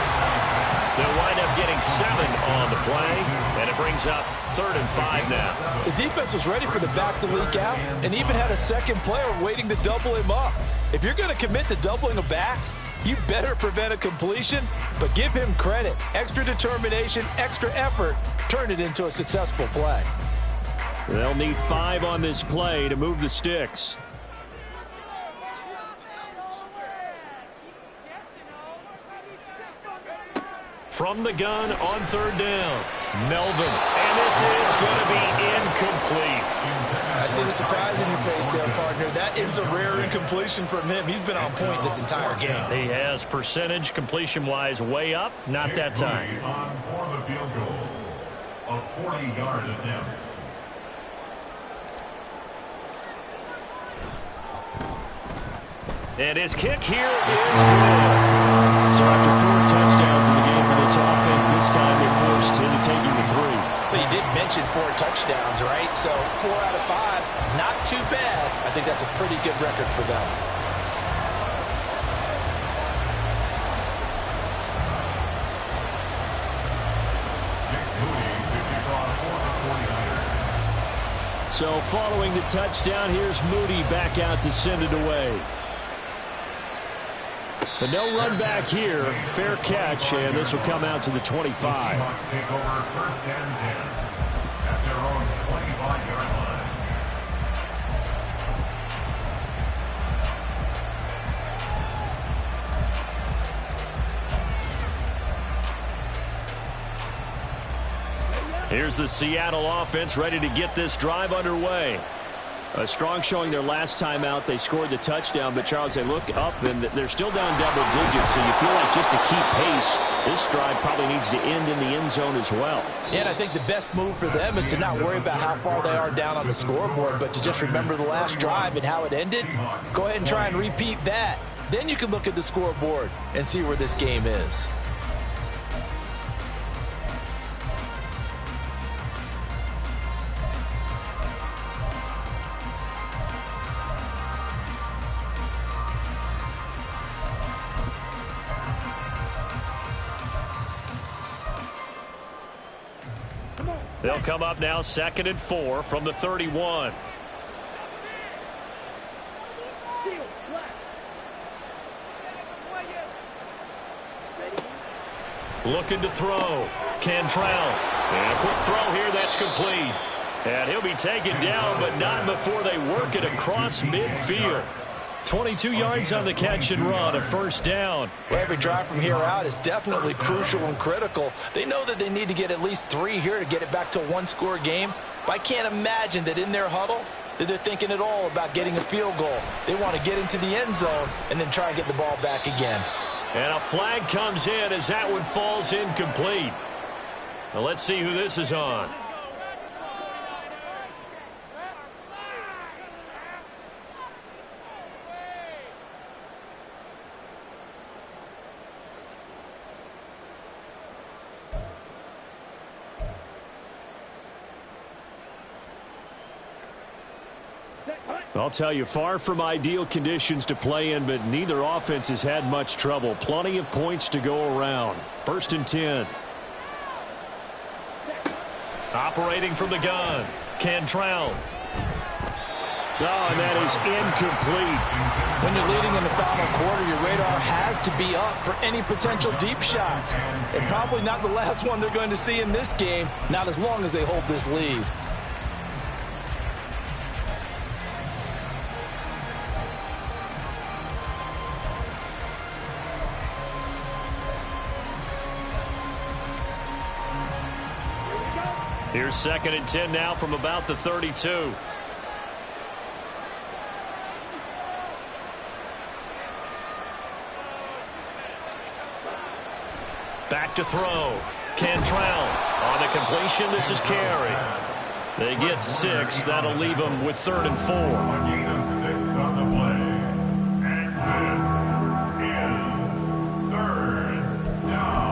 They'll wind up getting 7 on the play, and it brings up 3rd and 5 now. The defense was ready for the back to leak out and even had a second player waiting to double him up. If you're going to commit to doubling a back, you better prevent a completion, but give him credit. Extra determination, extra effort, turn it into a successful play. They'll need 5 on this play to move the sticks. From the gun on 3rd down, Melvin. And this is going to be incomplete. I see the surprise in your face there, partner. That is a rare incompletion from him. He's been on point this entire game. He has percentage completion-wise way up. Not that time. On for the field goal. A 40-yard attempt. And his kick here is good. So after 4 touchdowns in the game for this offense, this time they're forced into taking the 3. But you did mention 4 touchdowns, right? So 4 out of 5, not too bad. I think that's a pretty good record for them. So following the touchdown, here's Moody back out to send it away. But no run back here. Fair catch, and this will come out to the 25. Seahawks take over 1st and 10 at their own 25-yard line. Here's the Seattle offense ready to get this drive underway. A strong showing their last time out. They scored the touchdown, but, Charles, they look up, and they're still down double digits, so you feel like just to keep pace, this drive probably needs to end in the end zone as well. Yeah, and I think the best move for them is to not worry about how far they are down on the scoreboard, but to just remember the last drive and how it ended. Go ahead and try and repeat that. Then you can look at the scoreboard and see where this game is. They'll come up now 2nd and 4 from the 31. Looking to throw. Cantrell. And a quick throw here. That's complete. And he'll be taken down, but not before they work it across midfield. 22 yards on the catch and run, a 1st down. Well, every drive from here out is definitely crucial and critical. They know that they need to get at least 3 here to get it back to a 1-score game. But I can't imagine that in their huddle that they're thinking at all about getting a field goal. They want to get into the end zone and then try and get the ball back again. And a flag comes in as that one falls incomplete. Now let's see who this is on. I'll tell you, far from ideal conditions to play in, but neither offense has had much trouble. Plenty of points to go around. 1st and 10. Operating from the gun. Cantrell. Oh, and that is incomplete. When you're leading in the final quarter, your radar has to be up for any potential deep shots. And probably not the last one they're going to see in this game, not as long as they hold this lead. Here's 2nd and 10 now from about the 32. Back to throw. Cantrell on the completion. This is Carey. They get 6. That'll leave them with 3rd and 4. A gain of 6 on the play. And this is 3rd down.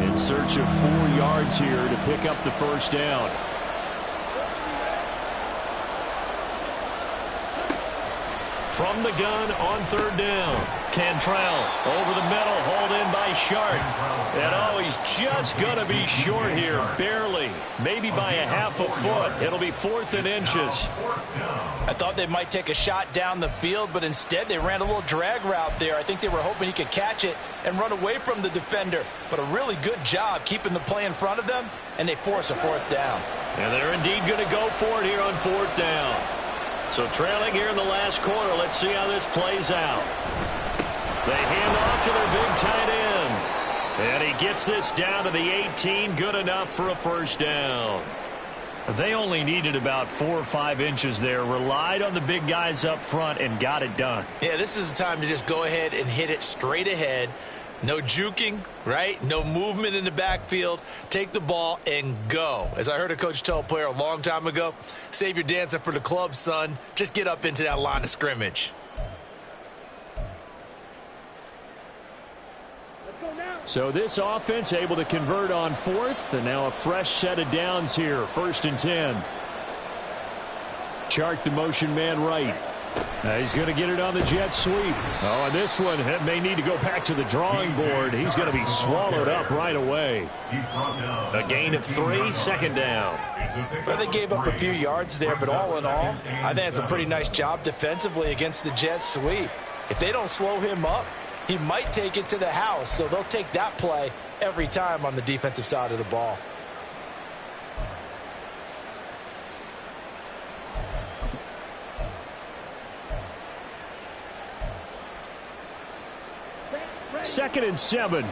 In search of 4 yards here to pick up the 1st down. From the gun on 3rd down. Cantrell over the middle, hauled in by Sharp. And oh, he's just going to be short here, barely. Maybe by a half a foot. It'll be 4th and inches. I thought they might take a shot down the field, but instead they ran a little drag route there. I think they were hoping he could catch it and run away from the defender. But a really good job keeping the play in front of them, and they force a 4th down. And they're indeed going to go for it here on 4th down. So trailing here in the last quarter, let's see how this plays out. They hand off to their big tight end. And he gets this down to the 18, good enough for a 1st down. They only needed about 4 or 5 inches there, relied on the big guys up front, and got it done. Yeah, this is the time to just go ahead and hit it straight ahead. No juking, right? No movement in the backfield. Take the ball and go. As I heard a coach tell a player a long time ago, save your dancing for the club, son. Just get up into that line of scrimmage. So this offense able to convert on 4th, and now a fresh set of downs here. 1st and 10. Chark the motion man right. He's going to get it on the jet sweep. Oh, and this one may need to go back to the drawing board. He's going to be swallowed up right away. A gain of 3, second down. Well, they gave up a few yards there, but all in all, I think it's a pretty nice job defensively against the jet sweep. If they don't slow him up, he might take it to the house, so they'll take that play every time on the defensive side of the ball. Second and 7.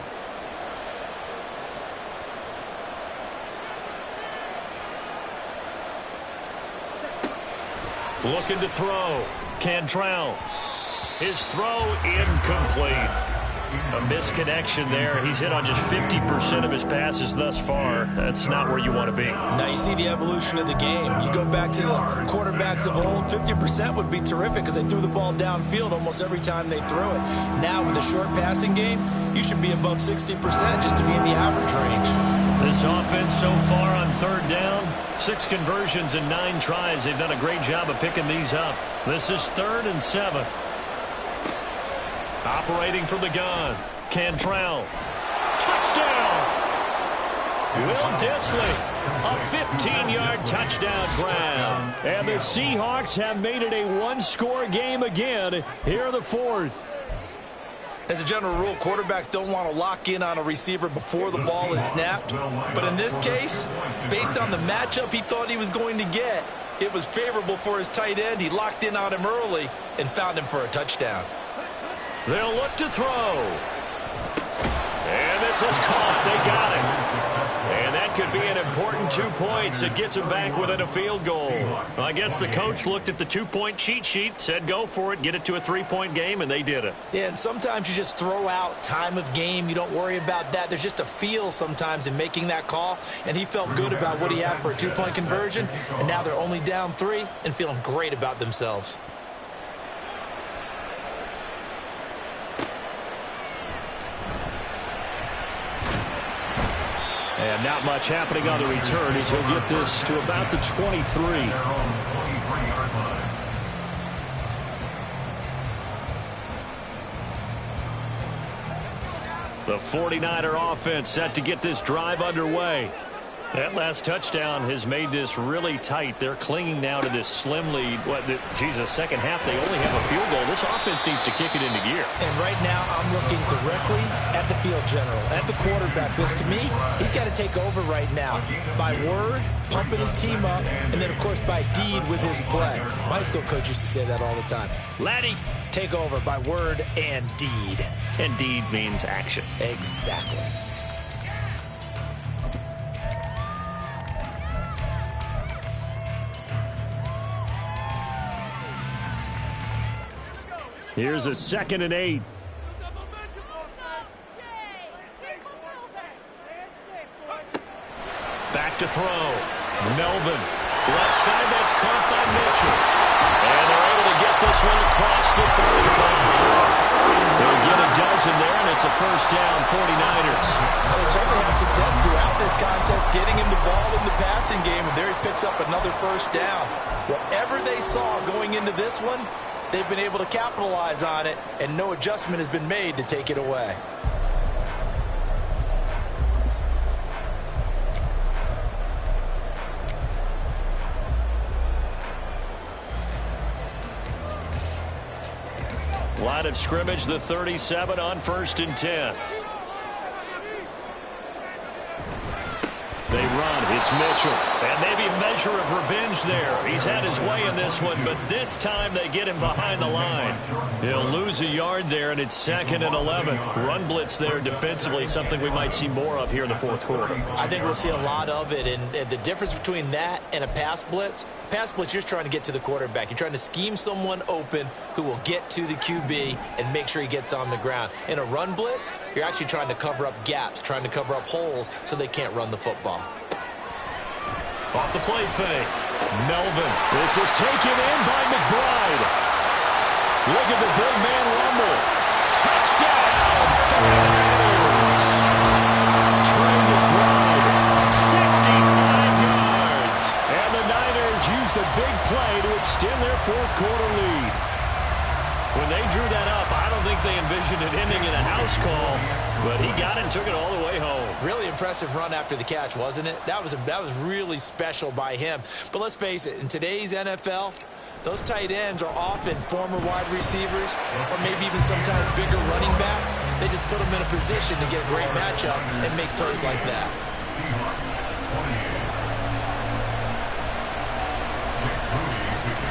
Looking to throw. Cantrell. His throw incomplete. A misconnection there. He's hit on just 50% of his passes thus far. That's not where you want to be. Now you see the evolution of the game. You go back to the quarterbacks of old, 50% would be terrific because they threw the ball downfield almost every time they threw it. Now with a short passing game, you should be above 60% just to be in the average range. This offense so far on third down, 6 conversions and 9 tries. They've done a great job of picking these up. This is 3rd and 7. Operating from the gun. Cantrell. Touchdown! Will Dissly. A 15-yard touchdown grab. And the Seahawks have made it a one-score game again here in the 4th. As a general rule, quarterbacks don't want to lock in on a receiver before the ball is snapped. But in this case, based on the matchup he thought he was going to get, it was favorable for his tight end. He locked in on him early and found him for a touchdown. They'll look to throw. And this is caught. They got it. And that could be an important 2 points. It gets them back within a field goal. Well, I guess the coach looked at the 2-point cheat sheet, said go for it, get it to a 3-point game, and they did it. Yeah, and sometimes you just throw out time of game. You don't worry about that. There's just a feel sometimes in making that call, and he felt good about what he had for a 2-point conversion, and now they're only down 3 and feeling great about themselves. And not much happening on the return as he'll get this to about the 23. The 49er offense set to get this drive underway. That last touchdown has made this really tight. They're clinging now to this slim lead. Second half, they only have a field goal. This offense needs to kick it into gear. And right now, I'm looking directly at the field general, at the quarterback. Because to me, he's got to take over right now. By word, pumping his team up, and then, of course, by deed with his play. My high school coach used to say that all the time. Laddie, take over by word and deed. And deed means action. Exactly. Here's a 2nd and 8. Back to throw. Melvin. Left side, that's caught by Mitchell. And they're able to get this one across the 35. They'll get a dozen there, and it's a first down, 49ers. Well, they certainly had success throughout this contest, getting him the ball in the passing game, and there he picks up another first down. Whatever they saw going into this one, they've been able to capitalize on it, and no adjustment has been made to take it away. Line of scrimmage, the 37 on 1st and 10. They run. It's Mitchell. And maybe a measure of revenge there. He's had his way in this one, but this time they get him behind the line. He'll lose a yard there, and it's 2nd and 11. Run blitz there defensively, something we might see more of here in the 4th quarter. I think we'll see a lot of it, and the difference between that and a pass blitz, you're just trying to get to the quarterback. You're trying to scheme someone open who will get to the QB and make sure he gets on the ground. In a run blitz, you're actually trying to cover up gaps, trying to cover up holes so they can't run the football. Off the play fake. Melvin. This is taken in by McBride. Look at the big man rumble. Touchdown! 49ers. Trey McBride. 65 yards. And the Niners use the big play to extend their 4th quarter lead. envisioned it ending in a house call, but he got it and took it all the way home. Really impressive run after the catch, wasn't it? That was really special by him. But let's face it, in today's NFL, those tight ends are often former wide receivers or maybe even sometimes bigger running backs. They just put them in a position to get a great matchup and make plays like that.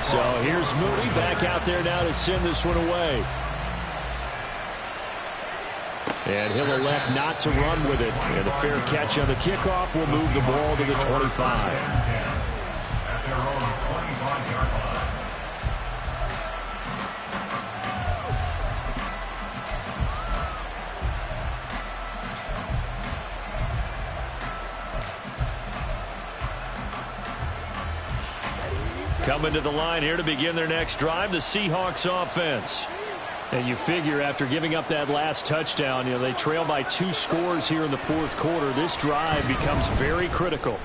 So here's Moody back out there now to send this one away. And he'll elect not to run with it. And the fair catch on the kickoff will move the ball to the 25. At their own 25-yard line. Coming to the line here to begin their next drive, the Seahawks offense. And you figure after giving up that last touchdown, they trail by 2 scores here in the fourth quarter. This drive becomes very critical.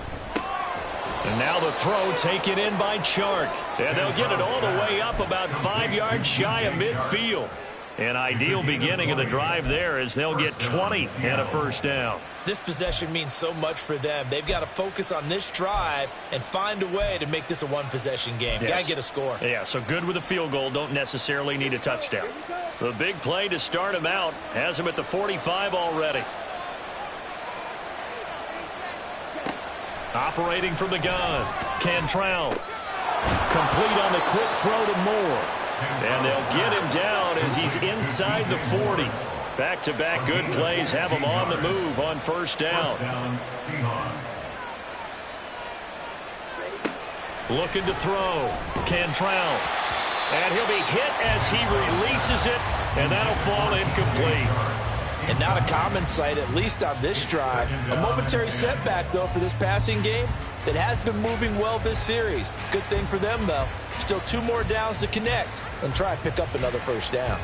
And now the throw taken in by Chark. And they'll get it all the way up about 5 yards shy of midfield. An ideal beginning of the drive there as they'll get 20 and a first down. This possession means so much for them. They've got to focus on this drive and find a way to make this a one-possession game. Yes. Got to get a score. Yeah, so good with a field goal. Don't necessarily need a touchdown. The big play to start him out has him at the 45 already. Operating from the gun, Cantrell. Complete on the quick throw to Moore. And they'll get him down as he's inside the 40. Back-to-back good plays have him on the move on first down. Looking to throw. Cantrell. And he'll be hit as he releases it, and that'll fall incomplete. And not a common sight, at least on this drive. A momentary setback, though, for this passing game that has been moving well this series. Good thing for them, though. Still 2 more downs to connect and try and pick up another first down.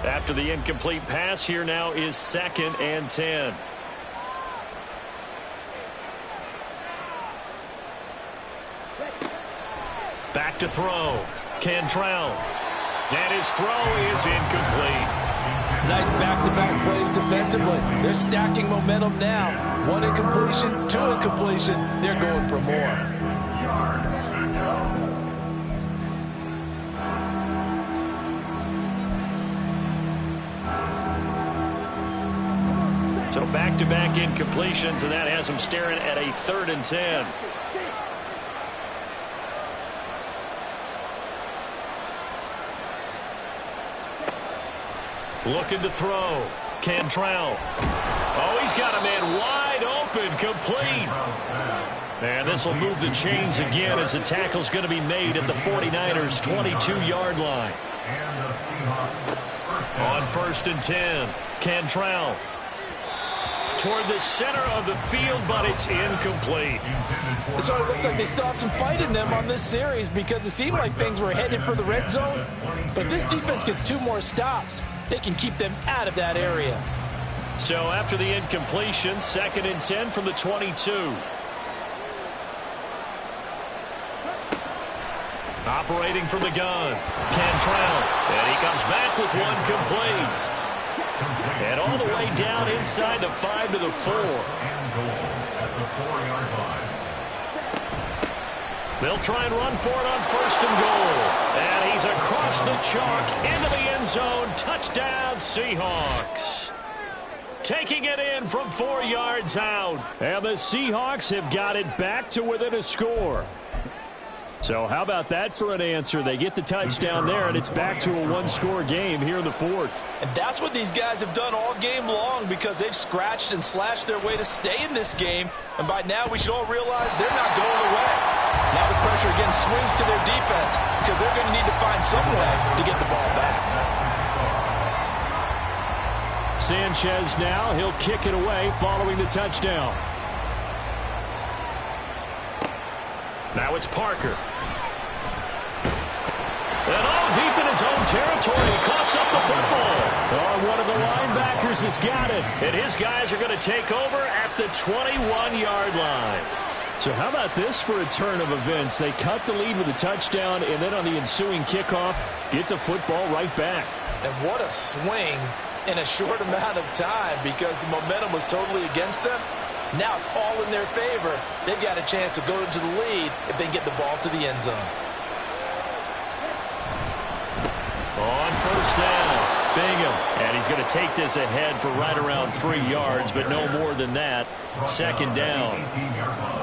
After the incomplete pass, here now is 2nd and 10. Back to throw. Cantrell. And his throw is incomplete. Nice back-to-back plays defensively. They're stacking momentum now. 1 incompletion, 2 incompletion. They're going for more. So back-to-back incompletions, and that has them staring at a 3rd and 10. Looking to throw. Cantrell. Oh, he's got a man wide open, complete. And this will move the chains again as the tackle's going to be made at the 49ers' 22-yard line. On 1st and 10, Cantrell. Toward the center of the field, but it's incomplete. So it looks like they still have some fight in them on this series because it seemed like things were headed for the red zone. But if this defense gets 2 more stops, they can keep them out of that area. So after the incompletion, 2nd and 10 from the 22. Operating from the gun, Cantrell. And he comes back with 1 complete. And all the way down inside the 5 to the 4. They'll try and run for it on 1st and goal. And he's across the chalk into the end zone. Touchdown, Seahawks. Taking it in from 4 yards out. And the Seahawks have got it back to within a score. So how about that for an answer? They get the touchdown there, and it's back to a 1-score game here in the 4th. And that's what these guys have done all game long because they've scratched and slashed their way to stay in this game. And by now, we should all realize they're not going away. Now the pressure again swings to their defense because they're going to need to find some way to get the ball back. Sanchez now, he'll kick it away following the touchdown. Now it's Parker. And all deep in his own territory. He coughs up the football. Oh, one of the linebackers has got it. And his guys are going to take over at the 21-yard line. So how about this for a turn of events? They cut the lead with a touchdown, and then on the ensuing kickoff, get the football right back. And what a swing in a short amount of time, because the momentum was totally against them. Now it's all in their favor. They've got a chance to go into the lead if they get the ball to the end zone. On first down, Bingham. And he's going to take this ahead for right around 3 yards, but no more than that. Second down.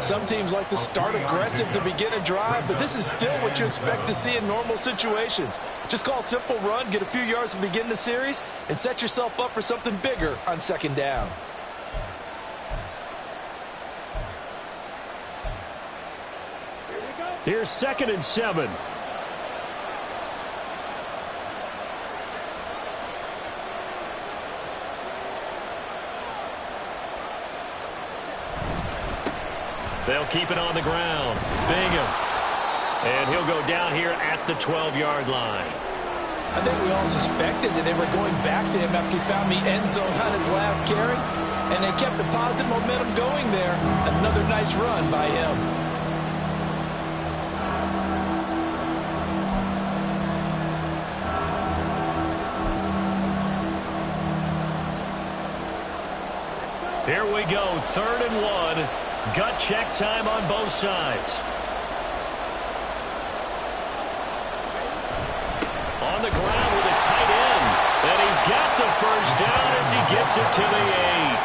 Some teams like to start aggressive to begin a drive, but this is still what you expect to see in normal situations. Just call a simple run, get a few yards to begin the series, and set yourself up for something bigger on second down. Here's 2nd and 7. They'll keep it on the ground. Bingham. And he'll go down here at the 12-yard line. I think we all suspected that they were going back to him after he found the end zone on his last carry, and they kept the positive momentum going there. Another nice run by him. Here we go, 3rd and 1. Gut check time on both sides. On the ground with a tight end. And he's got the first down as he gets it to the 8.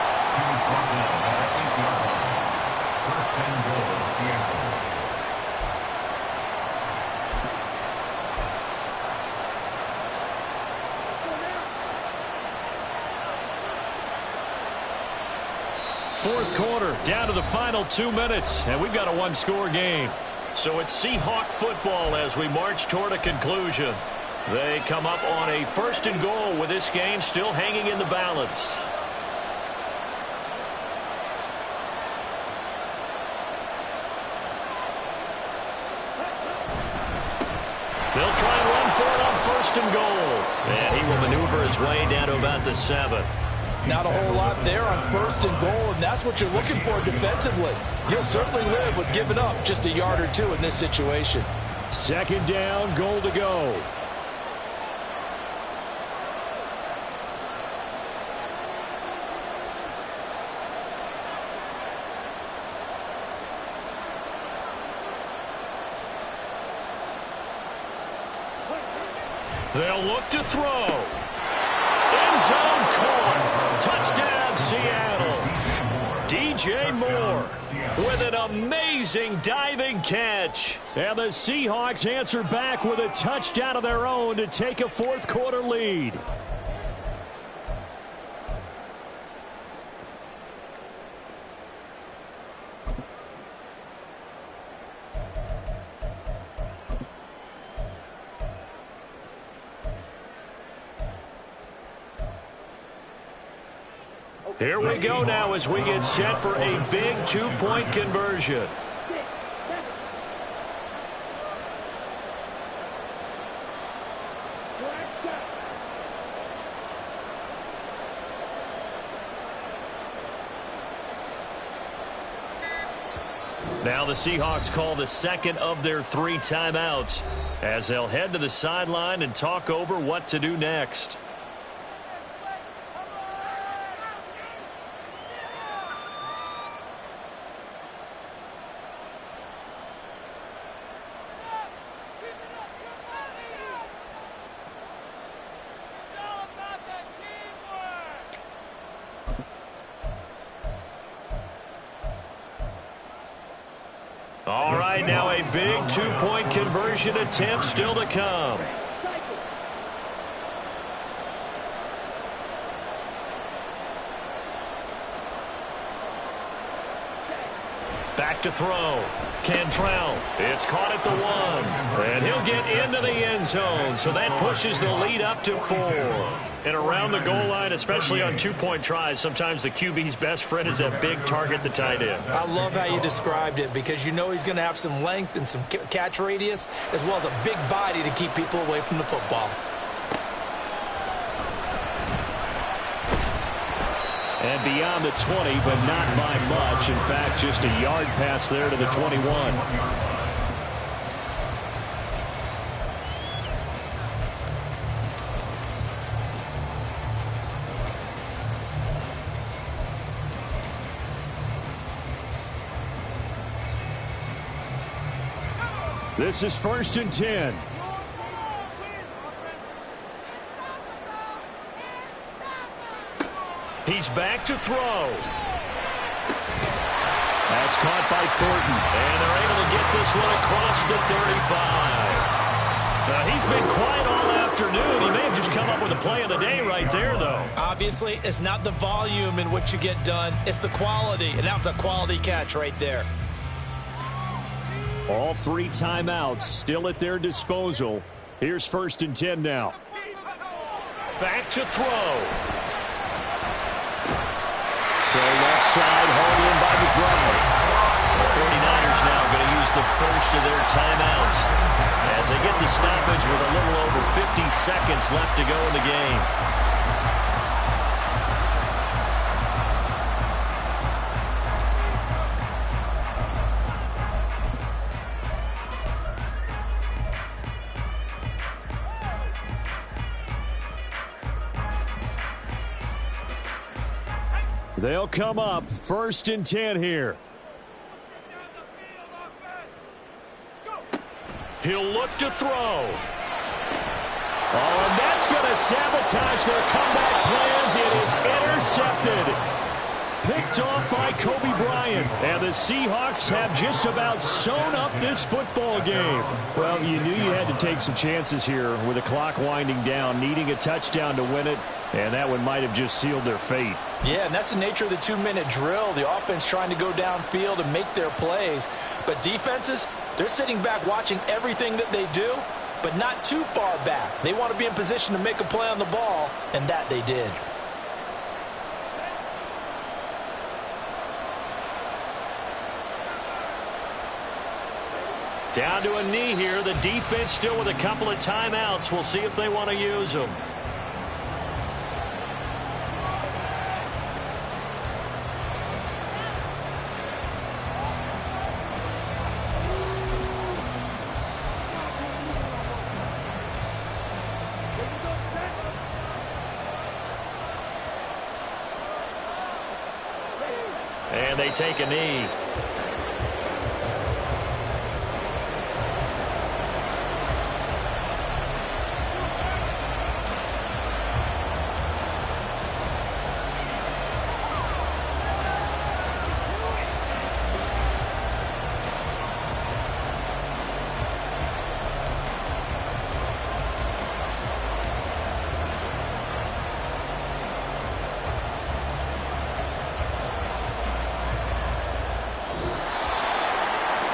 First and goal, Seattle. Fourth quarter, down to the final 2 minutes, and we've got a one-score game. So it's Seahawk football as we march toward a conclusion. They come up on a 1st and goal with this game still hanging in the balance. They'll try and run for it on 1st and goal. And he will maneuver his way down to about the 7. Not a whole lot there on 1st and goal, and that's what you're looking for defensively. You'll certainly live with giving up just a yard or two in this situation. 2nd down, goal to go. They'll look to throw. End zone caught. Touchdown, Seattle. DJ Moore with an amazing diving catch. And the Seahawks answer back with a touchdown of their own to take a 4th quarter lead. Here we go now as we get set for a big 2-point conversion. Now the Seahawks call the 2nd of their 3 timeouts as they'll head to the sideline and talk over what to do next. All right, now a big 2-point conversion attempt still to come. Back to throw. Cantrell. It's caught at the 1. And he'll get into the end zone. So that pushes the lead up to 4. And around the goal line, especially on two-point tries, sometimes the QB's best friend is that big target, the tight end. I love how you described it because you know he's going to have some length and some catch radius as well as a big body to keep people away from the football. And beyond the 20, but not by much. In fact, just a yard pass there to the 21. This is 1st and 10. He's back to throw. That's caught by Thornton. And they're able to get this one across the 35. He's been quiet all afternoon. He may have just come up with a play of the day right there, though. Obviously, it's not the volume in which you get done. It's the quality, and that was a quality catch right there. All 3 timeouts still at their disposal. Here's 1st and 10 now. Back to throw. So left side, hauled in by McBride. The 49ers now going to use the first of their timeouts as they get the stoppage with a little over 50 seconds left to go in the game. They'll come up 1st and 10 here. He'll look to throw. Oh, and that's going to sabotage their comeback plans. It is intercepted. Picked off by Kobe Bryant. And the Seahawks have just about sewn up this football game. Well, you knew you had to take some chances here with the clock winding down, needing a touchdown to win it. And that one might have just sealed their fate. Yeah, and that's the nature of the 2-minute drill. The offense trying to go downfield and make their plays. But defenses, they're sitting back watching everything that they do, but not too far back. They want to be in position to make a play on the ball, and that they did. Down to a knee here. The defense still with a couple of timeouts. We'll see if they want to use them. And they take a knee.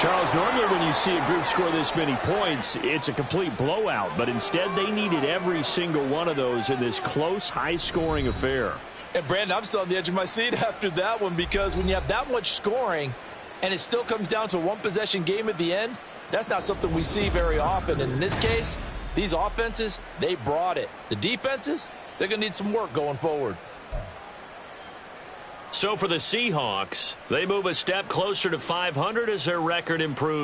Charles, normally when you see a group score this many points, it's a complete blowout. But instead, they needed every single one of those in this close, high-scoring affair. And, Brandon, I'm still on the edge of my seat after that one because when you have that much scoring and it still comes down to a one-possession game at the end, that's not something we see very often. And in this case, these offenses, they brought it. The defenses, they're going to need some work going forward. So for the Seahawks, they move a step closer to 500 as their record improves.